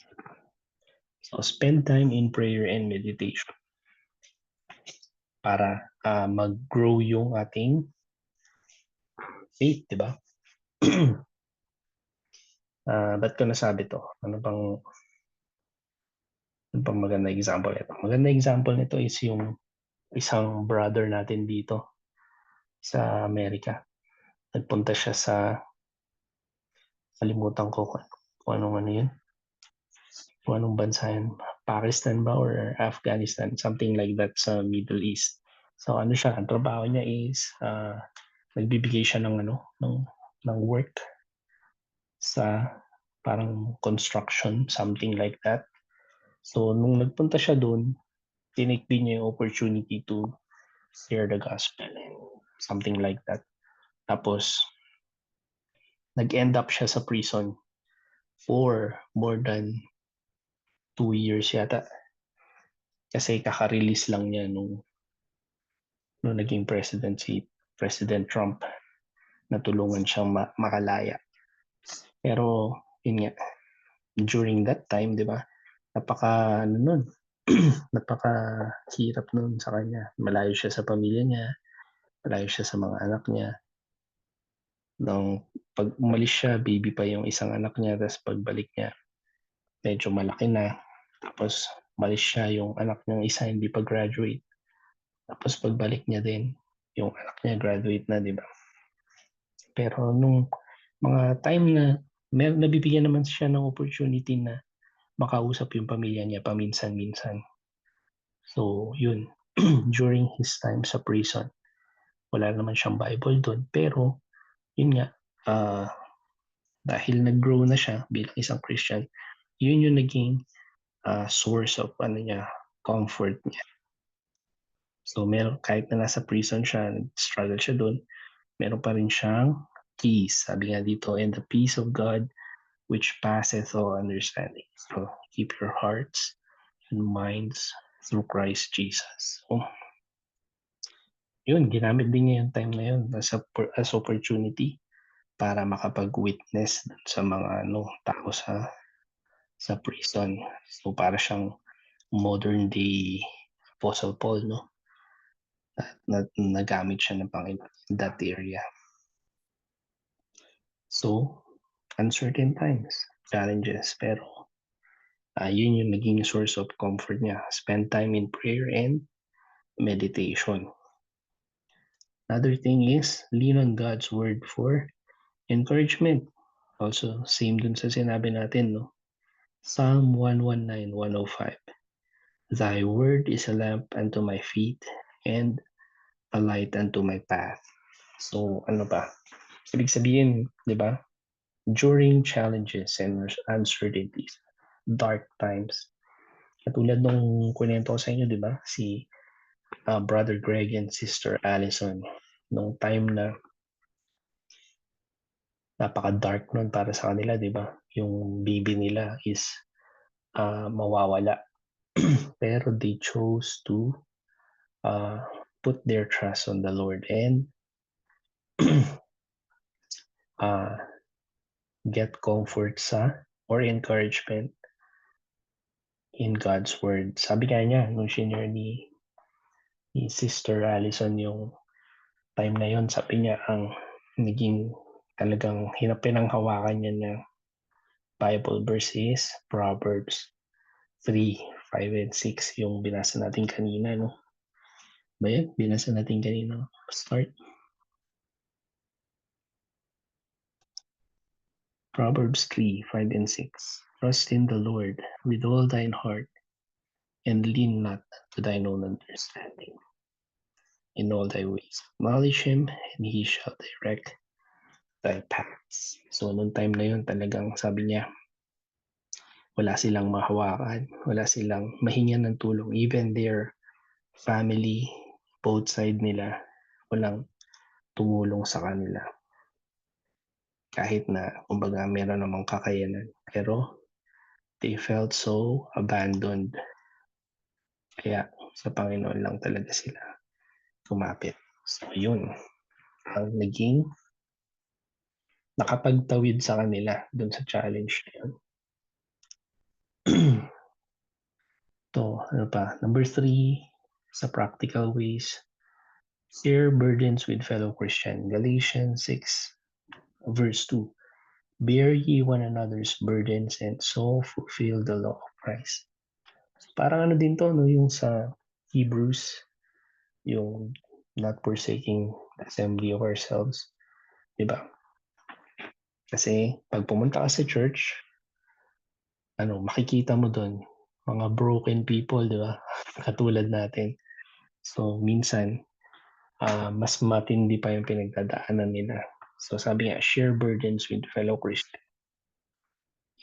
So spend time in prayer and meditation para mag-grow yung ating faith, di ba? Ba't ko nasabi 'to? Ano bang magandang example nito? Magandang example nito is yung isang brother natin dito sa Amerika. Nagpunta siya sa kalimutan ko kung anong ano yun, kung anong bansa yun, Pakistan ba or Afghanistan, something like that sa Middle East. So ano siya, ang trabaho niya is nagbibigay siya ng ng work sa parang construction, something like that. So nung nagpunta siya doon, tinake din niya yung opportunity to share the gospel and something like that. Tapos nag-end up siya sa prison for more than 2 years yata. Kasi kaka-release lang niya nung naging president si President Trump, natulungan siyang makalaya. Pero yun nga, during that time, di ba, napaka ano nun, napakahirap nun sa kanya. Malayo siya sa pamilya niya, malayo siya sa mga anak niya. Nung pag umalis siya, baby pa yung isang anak niya, tapos pagbalik niya, medyo malaki na. Tapos umalis siya, yung anak niyang isa hindi pa graduate. Tapos pagbalik niya din, yung anak niya graduate na, di ba? Pero nung mga time na nabibigyan naman siya ng opportunity na makausap yung pamilya niya paminsan-minsan. So, yun. During his time sa prison, wala naman siyang Bible doon. Pero, yun nga, dahil nag-grow na siya bilang isang Christian, yun yung naging source of comfort niya. So, kahit na nasa prison siya, struggle siya doon, meron pa rin siyang peace. Sabi nga dito, and the peace of God which passeth all understanding. So, keep your hearts and minds through Christ Jesus. So, yun, ginamit din niya yung time na yun as opportunity para makapag-witness sa mga tao sa prison. So, para siyang modern day Apostle Paul, no? Nagamit siya ng Panginoon in that area. So, uncertain times, challenges, pero yun yung naging source of comfort niya. Spend time in prayer and meditation. Another thing is, lean on God's word for encouragement. Also, same dun sa sinabi natin, no? Psalm 119, 105. Thy word is a lamp unto my feet and a light unto my path. So, ano ba? Ibig sabihin, di ba? During challenges and uncertainties, dark times, katulad nung kwento ko sa inyo, di ba? Si Brother Greg and Sister Allison, nung time na napaka-dark nun para sa kanila, di ba? Yung baby nila is mawawala. Pero they chose to put their trust on the Lord and get comfort or encouragement in God's word. Sabi nga niya, nung senior ni Sister Allison, yung time na yon, sabi niya, ang naging talagang pinanghawakan niya na Bible verse is Proverbs 3, 5, and 6, yung binasa natin kanina, no? Ba yan? Binasa natin kanina. Start. Proverbs 3, 5, and 6. Trust in the Lord with all thine heart, and lean not to thine own understanding. In all thy ways, acknowledge Him, and He shall direct thy paths. So, nung time na yun, talagang sabi niya, wala silang mahawakan, wala silang mahingan ng tulong. Even their family, both side nila, walang tumulong sa kanila. Kahit na, kumbaga, meron namang kakayanan. Pero, they felt so abandoned. Kaya, sa Panginoon lang talaga sila kumapit. So, yun. Ang naging nakapagtawid sa kanila dun sa challenge na yun. To, ano pa? Number 3, sa practical ways, share burdens with fellow Christian. Galatians 6, verse 2, bear ye one another's burdens and so fulfill the law of Christ. Parang ano din to, no, yung sa Hebrews, yung not forsaking the assembly of ourselves. Diba? Kasi pag pumunta ka sa church, makikita mo doon mga broken people, di ba? Katulad natin. So, minsan, mas matindi pa yung pinagdadaanan nila. So, sabi nga, share burdens with fellow Christians.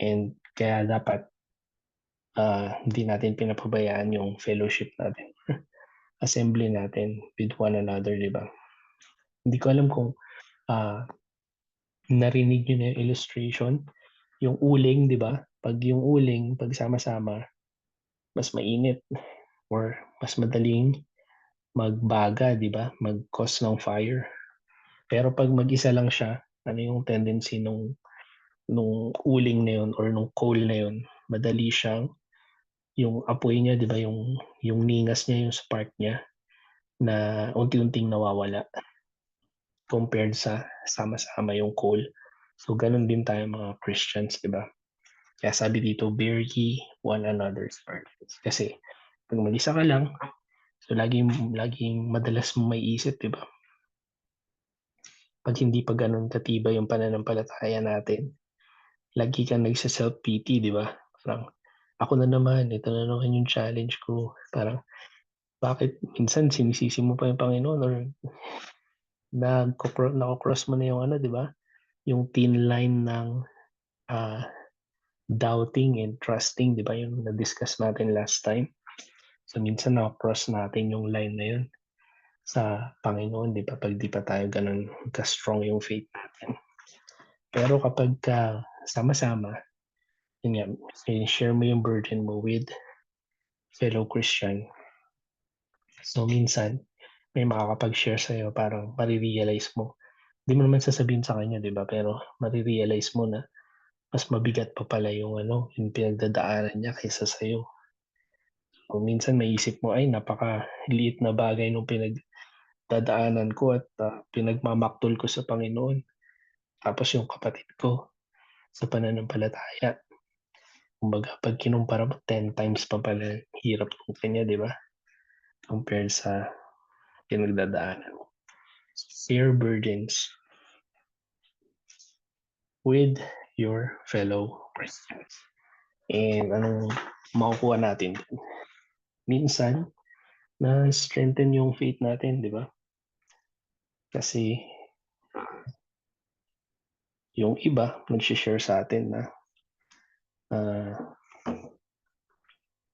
And kaya dapat hindi natin pinapabayaan yung fellowship natin. Assembly natin with one another, di ba? Hindi ko alam kung narinig nyo na yung illustration. Yung uling, di ba? Pag yung uling, pag sama-sama, mas mainit or mas madaling magbaga, di ba? Mag-cause ng fire. Pero pag mag-isa lang siya, ano yung tendency nung uling na yun or nung coal na yun, madali siyang yung apoy niya, di ba? Yung ningas niya, yung spark niya na unti-unting nawawala compared sa sama-sama yung coal. So, ganun din tayo mga Christians, di ba? Kaya sabi dito, bear ye one another's burdens. Kasi pag mag-isa ka lang, so laging madalas mo may isip, di ba? Pag hindi pa ganun katiba yung pananampalataya natin, lagi kang nagsa-self-pity, di ba? Parang, ako na naman, ito na naman yung challenge ko. Parang, bakit minsan sinisisi mo pa yung Panginoon or nako-cross mo na yung di ba? Yung thin line ng doubting and trusting, di ba? Yung na-discuss natin last time. So, minsan nako-cross natin yung line na yun sa Panginoon, di ba? Pag di pa tayo ganun ka-strong yung faith natin. Pero kapag sama-sama, yun nga, share mo yung burden mo with fellow Christian. So, minsan, may makakapag-share sa'yo, parang marirealize mo. Hindi mo naman sasabihin sa kanya, di ba? Pero marirealize mo na mas mabigat pa pala yung yung pinagdadaanan niya kaysa sa'yo. So, minsan maisip mo, ay, napaka-liit na bagay nung pinagdadaanan ko at pinagmamaktol ko sa Panginoon. Tapos yung kapatid ko sa pananampalataya. Kumbaga, pag kinumpara mo, 10 times pa pala hirap ng kanya, di ba? Compared sa pinagdadaanan mo. Share burdens with your fellow Christians. And anong makukuha natin? Minsan, na-strengthen yung faith natin, di ba? Kasi yung iba, nag-share sa atin na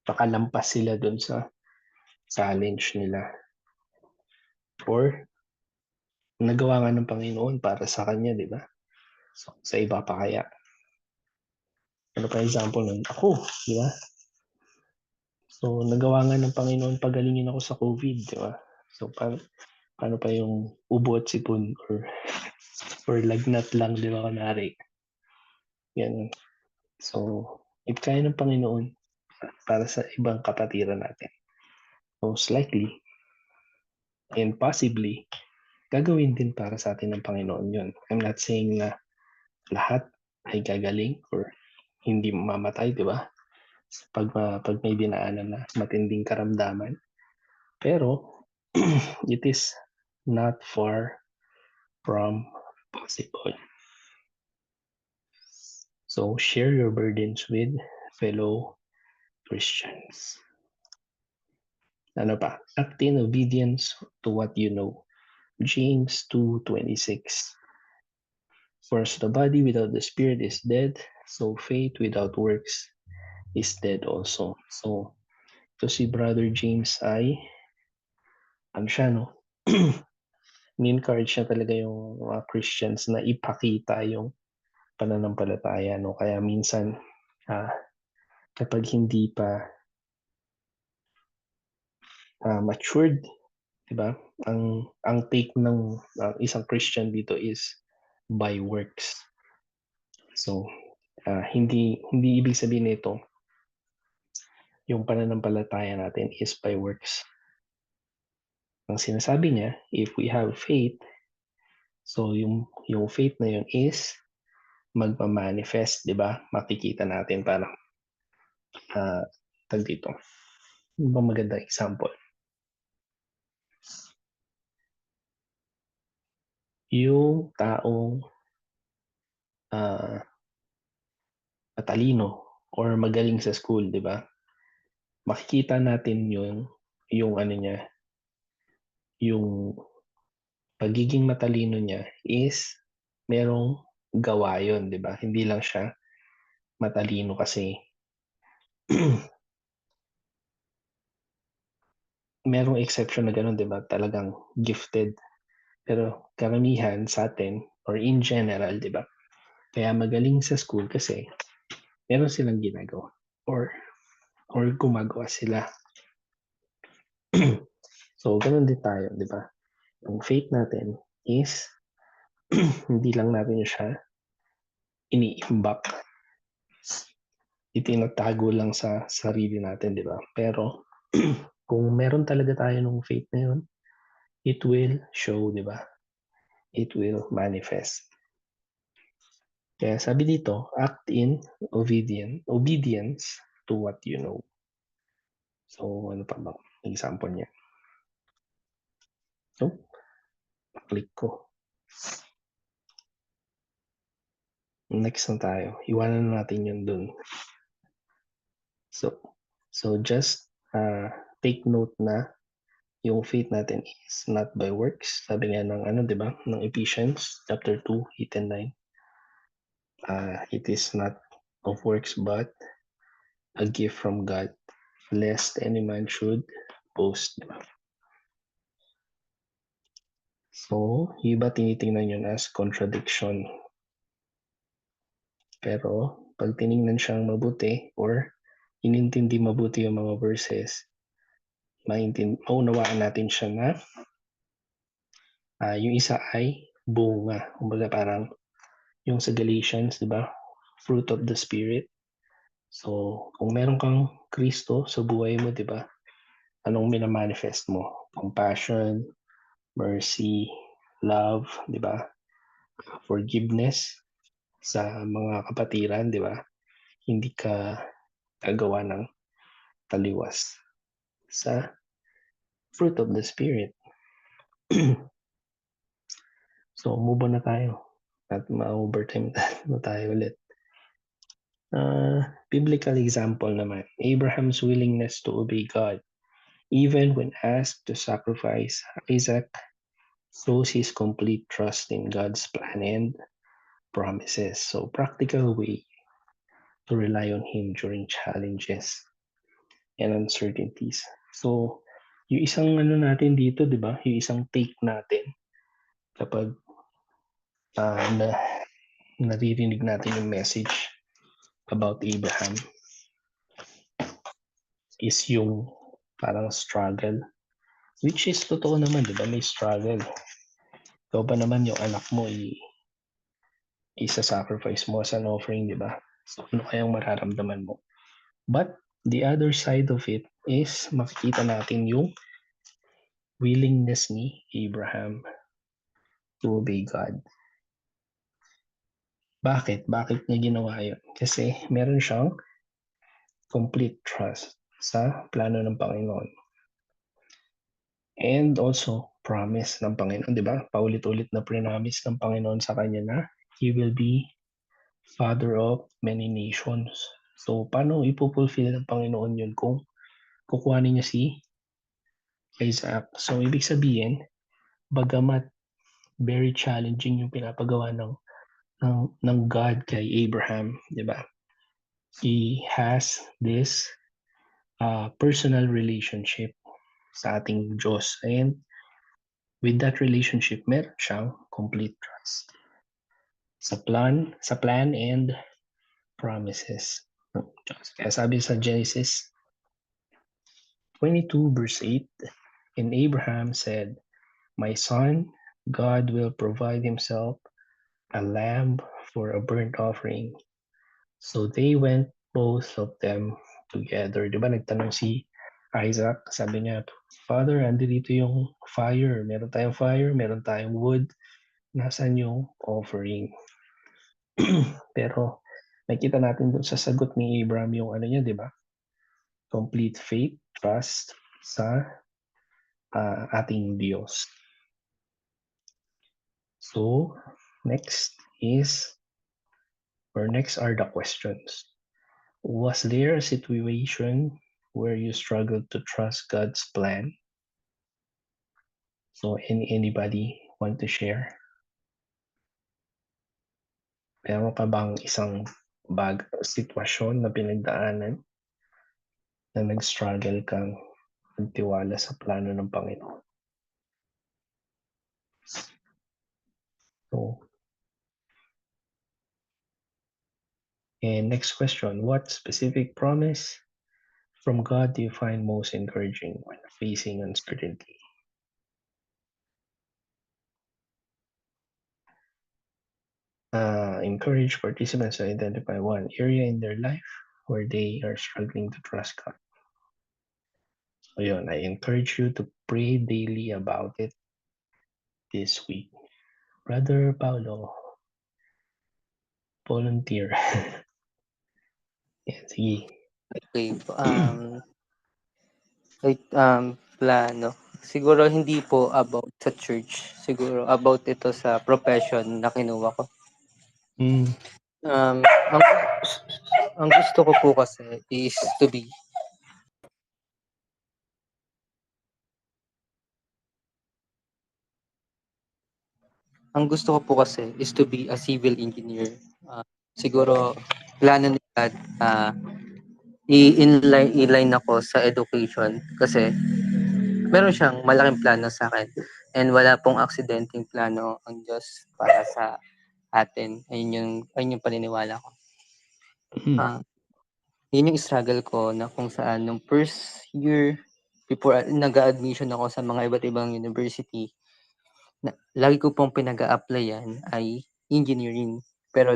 nakalampas sila dun sa challenge nila. Or, nagawa nga ng Panginoon para sa kanya, di ba? So, sa iba pa kaya. Ano pa example nun? Ako, di ba? So, nagawa nga ng Panginoon pagalingin ako sa COVID, di ba? So, paano pa yung ubo at sipon or lagnat lang, di ba, kunwari? Yan. So, if kaya ng Panginoon para sa ibang kapatiran natin, most likely and possibly, gagawin din para sa atin ng Panginoon yun. I'm not saying na lahat ay gagaling or hindi mamamatay, di ba? Pag may dinaanan na matinding karamdaman. Pero, it is not far from possible. So, share your burdens with fellow Christians. Ano pa? Act in obedience to what you know. James 2:26. For as the body without the spirit is dead, so faith without works is dead also. So, to si Brother James ay, ni-encourage niya talaga yung mga Christians na ipakita yung pananampalataya, no? Kaya minsan, kapag hindi pa matured, di ba? Ang take ng isang Christian dito is by works. So, hindi ibig sabihin nito yung pananampalataya natin is by works. Ang sinasabi niya, if we have faith So yung faith na yun is magma-manifest, di ba? Makikita natin parang tag dito. Ano ba magandang example? Yung taong matalino or magaling sa school, di ba? Makikita natin yung ano niya, yung pagiging matalino niya is merong gawa yun, di ba? Hindi lang siya matalino kasi merong exception na gano'n, di ba? Talagang gifted. Pero karamihan sa atin or in general, di ba? Kaya magaling sa school kasi meron silang ginagawa or gumagawa sila. So, ganun din tayo, di ba? Ang faith natin is hindi lang natin siya iniimbak, itinatago lang sa sarili natin, di ba? Pero kung meron talaga tayo ng faith na yun, it will show, di ba? It will manifest. Kaya sabi dito, act in obedience to what you know. So, ano pa ba? Example niya. So, click ko. Next na tayo. Iwanan natin yun dun. So just take note na yung faith natin is not by works. Sabi nga ng ano, 'di ba? Ng Ephesians chapter 2, 8 and 9. It is not of works but a gift from God, lest any man should boast. Diba? So, iba tinitingnan yun as contradiction. Pero, pag tiningnan siyang mabuti or inintindi mabuti yung mga verses, maunawaan natin siya na yung isa ay bunga. Kumbaga parang yung sa Galatians, di ba? Fruit of the Spirit. So, kung meron kang Kristo sa buhay mo, di ba? Anong minamanifest mo? Compassion, mercy, love, di ba? Forgiveness sa mga kapatiran, di ba? Hindi ka gagawa ng taliwas sa fruit of the Spirit. So, move on na tayo. At ma-overtime na tayo ulit. Biblical example naman, Abraham's willingness to obey God, even when asked to sacrifice Isaac, shows his complete trust in God's plan and promises. So, practical way to rely on Him during challenges and uncertainties. So, yung isang ano natin dito, di ba? Yung isang take natin kapag naririnig natin yung message about Abraham is yung parang struggle, which is totoo naman, di ba? May struggle. Ikaw ba naman yung anak mo isa-sacrifice mo as an offering, di ba? So, ano kayang mararamdaman mo? But the other side of it is makikita natin yung willingness ni Abraham to obey God. Bakit? Bakit niya ginawa yun? Kasi meron siyang complete trust sa plano ng Panginoon. And also, promise ng Panginoon, di ba? Paulit-ulit na promise ng Panginoon sa kanya na He will be Father of many nations. So, paano ipupulfill ng Panginoon yun kung kukuhanin niya si Isaac? So, ibig sabihin, bagamat very challenging yung pinapagawa ng God kay Abraham, di ba? He has this personal relationship sa ating Diyos. And with that relationship, meron siyang complete trust sa plan and promises. Kaya sabi sa Genesis 22 verse 8, and Abraham said, "My son, God will provide himself a lamb for a burnt offering." So they went both of them together. Di ba nagtanong si Isaac, sabi niya, "Father, andi dito yung fire. Meron tayong wood. Nasaan yung offering? Pero nakita natin dun sa sagot ni Abraham yung ano niya, di ba? Complete faith, trust sa ating Diyos. So, next are the questions. Was there a situation where you struggled to trust God's plan? So, anybody want to share? Meron ka bang isang sitwasyon na pinagdaanan na nag-struggle kang magtiwala sa plano ng Panginoon? So, and next question, what specific promise from God do you find most encouraging when facing uncertainty? Encourage participants to identify one area in their life where they are struggling to trust God. So yun, I encourage you to pray daily about it this week. Brother Paulo, volunteer. Yan, sige. Okay po. Plano. Siguro hindi po about sa church. Siguro about ito sa profession na kinuha ko. Mm. Um, ang, ang gusto ko po kasi is to be a civil engineer. Siguro plano ni God, i-inline ako sa education kasi meron siyang malaking plano sa akin and wala pong aksidenteng plano ang Diyos para sa atin. Ayun yung paniniwala ko. Yun yung struggle ko na kung saan nung first year before nag-a-admission ako sa mga iba't ibang university, lagi ko pong pinag-a-applyan ay engineering. Pero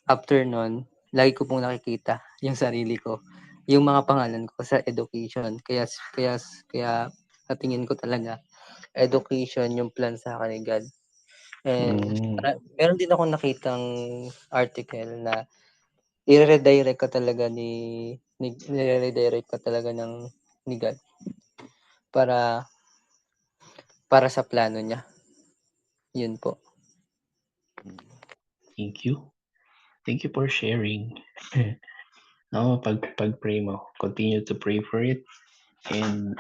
after nun, lagi ko pong nakikita yung sarili ko, yung mga pangalan ko sa education. Kaya sa tingin ko talaga, education yung plan sa akin ni God. And meron din ako nakitang article na i-redirect ka talaga ni God para sa plano niya. Yun po. Thank you. Thank you for sharing. No, pag-pray mo, continue to pray for it. And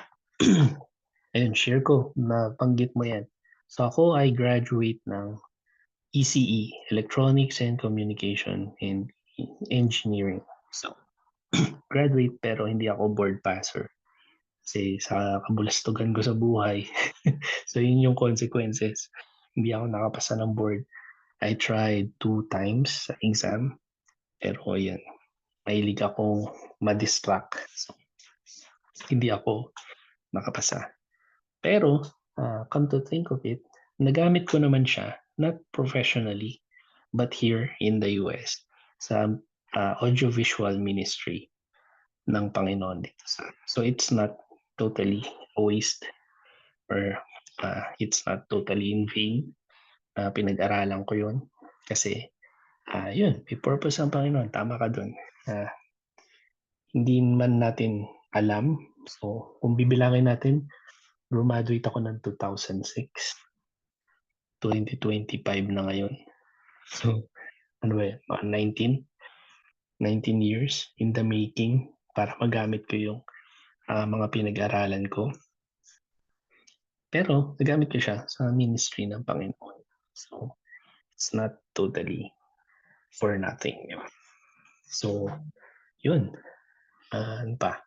ayun, share ko, nabanggit mo yan. So ako, I graduate ng ECE, Electronics and Communication and Engineering. So, graduate pero hindi ako board passer. Kasi sa kabulastugan ko sa buhay. So, yun yung consequences. Hindi ako nakapasa ng board. I tried 2 times sa exam. Pero yan, mahilig akong ma-distract. So, hindi ako nakapasa. Pero, come to think of it, nagamit ko naman siya, not professionally, but here in the US, sa audiovisual ministry ng Panginoon dito sa. So it's not totally a waste or it's not totally in vain. Pinag-aralan ko yun kasi yun, may purpose ang Panginoon. Tama ka dun. Hindi man natin alam. So kung bibilangin natin, graduate ako ng 2006. 2025 na ngayon. So, ano ba yun? 19 years in the making para magamit ko yung mga pinag-aralan ko. Pero, nagamit ko siya sa ministry ng Panginoon. So, it's not totally for nothing. Diba? So, yun. Ano pa?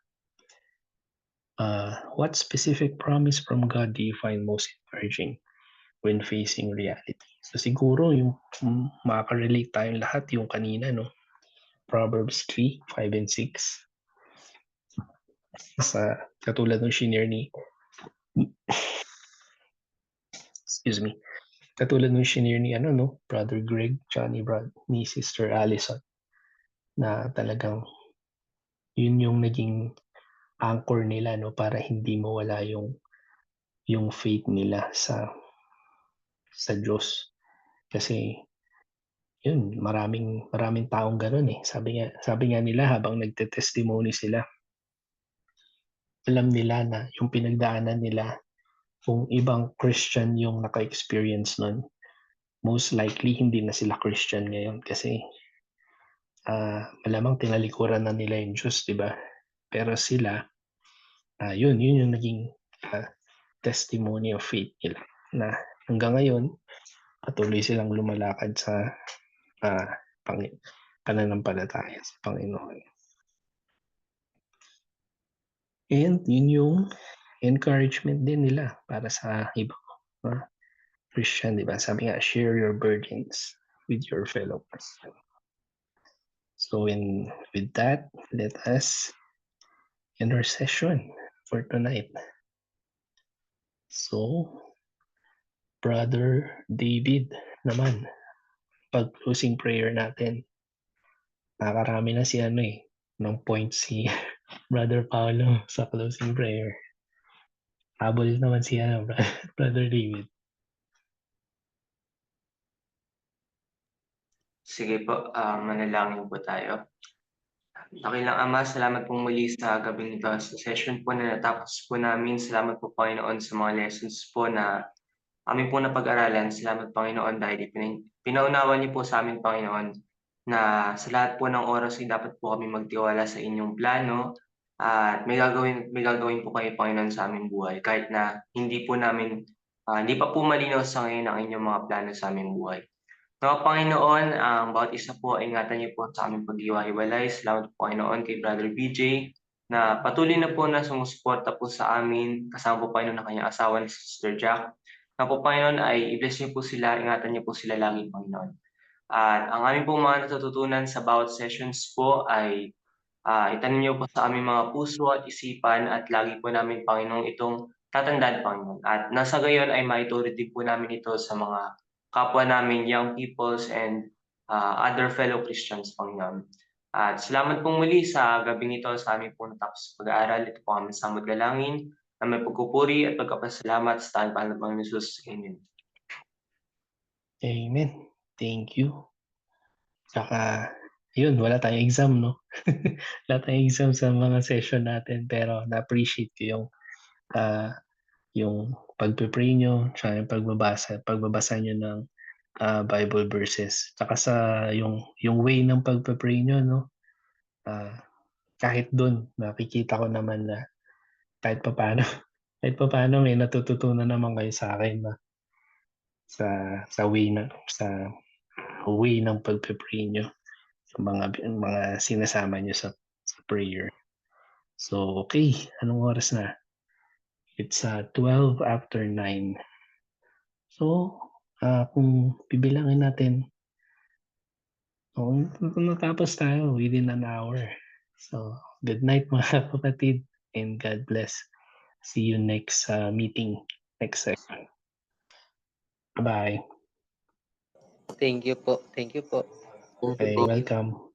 What specific promise from God do you find most encouraging when facing reality? So, siguro yung makaka-relate tayong lahat yung kanina, no? Proverbs 3, 5, and 6. Sa katulad ng shinare ni katulad ng shinare ni Brother Greg, ni Sister Allison, na talagang yun yung naging anchor nila, no, para hindi mawala yung faith nila sa sa Diyos. Kasi yun, maraming taong gano'n eh. Sabi nga nila habang nagte-testimony sila, alam nila na yung pinagdaanan nila, kung ibang Christian yung naka-experience nun, most likely hindi na sila Christian ngayon kasi malamang tinalikuran na nila yung Diyos, di ba? Pero sila, yun yung naging testimony of faith nila na hanggang ngayon, patuloy silang lumalakad sa pananampalataya sa Panginoon. And yun yung encouragement din nila para sa ibang Christian, di ba? Sabi nga, share your burdens with your fellow Christian. So with that, let us end our session for tonight. So, Brother David naman, pag-closing prayer natin. Nakarami na si ng point si Brother Paolo sa closing prayer. Habol naman si Brother David. Sige po, manalangin po tayo. Dakilang Ama, salamat pong muli sa gabing ito. Sa session po na natapos po namin, salamat po Panginoon sa mga lessons po na amin po napag-aralan. Salamat Panginoon dahil pinaunawa niyo po sa amin Panginoon na sa lahat po ng oras ay dapat po kami magtiwala sa inyong plano at may gagawin po kayo Panginoon sa aming buhay kahit na hindi pa po malinaw sa ngayon ang inyong mga plano sa aming buhay. Mga Panginoon, ang bawat isa po ay ingatan niyo po sa aming pag-iwa-hiwalay. Salamat po Panginoon kay Brother BJ na patuloy na po na sumusuporta po sa amin. Kasama po Panginoon ng kanyang asawa na si Sister Jack. Na po Panginoon ay i-bless niyo po sila, ingatan niyo po sila lagi Panginoon. At ang aming pong mga natututunan sa bawat sessions po ay itanim niyo po sa aming mga puso at isipan at lagi po namin Panginoon itong tatandaan Panginoon. At nasa gayon ay maituro din po namin ito sa mga kapwa namin, young peoples and other fellow Christians, Panginoon. At salamat pong muli sa gabing ito sa aming pong natapos pag-aaral. Ito po kami sa Magdalangin na may pagpupuri at pagkapasalamat sa tanang ng Panginoon Jesus. Amen. Amen. Thank you. Saka, yun, wala tayong exam, no? Wala tayong exam sa mga session natin, pero na-appreciate ko yung pagpe-pray nyo, tsaka yung pagbabasa nyo ng Bible verses. Tsaka sa yung way ng pagpe-pray nyo, no? Kahit doon, nakikita ko naman na kahit papaano, may natututunan naman kayo sa akin na sa way ng pagpe-pray nyo, sa mga sinasama nyo sa prayer. So, okay. Anong oras na? It's 12 after 9. So, kung bibilangin natin, kung natapos tayo within an hour. So, good night mga kapatid and God bless. See you next meeting, next session. Bye. Thank you po. Thank you po. Okay, welcome.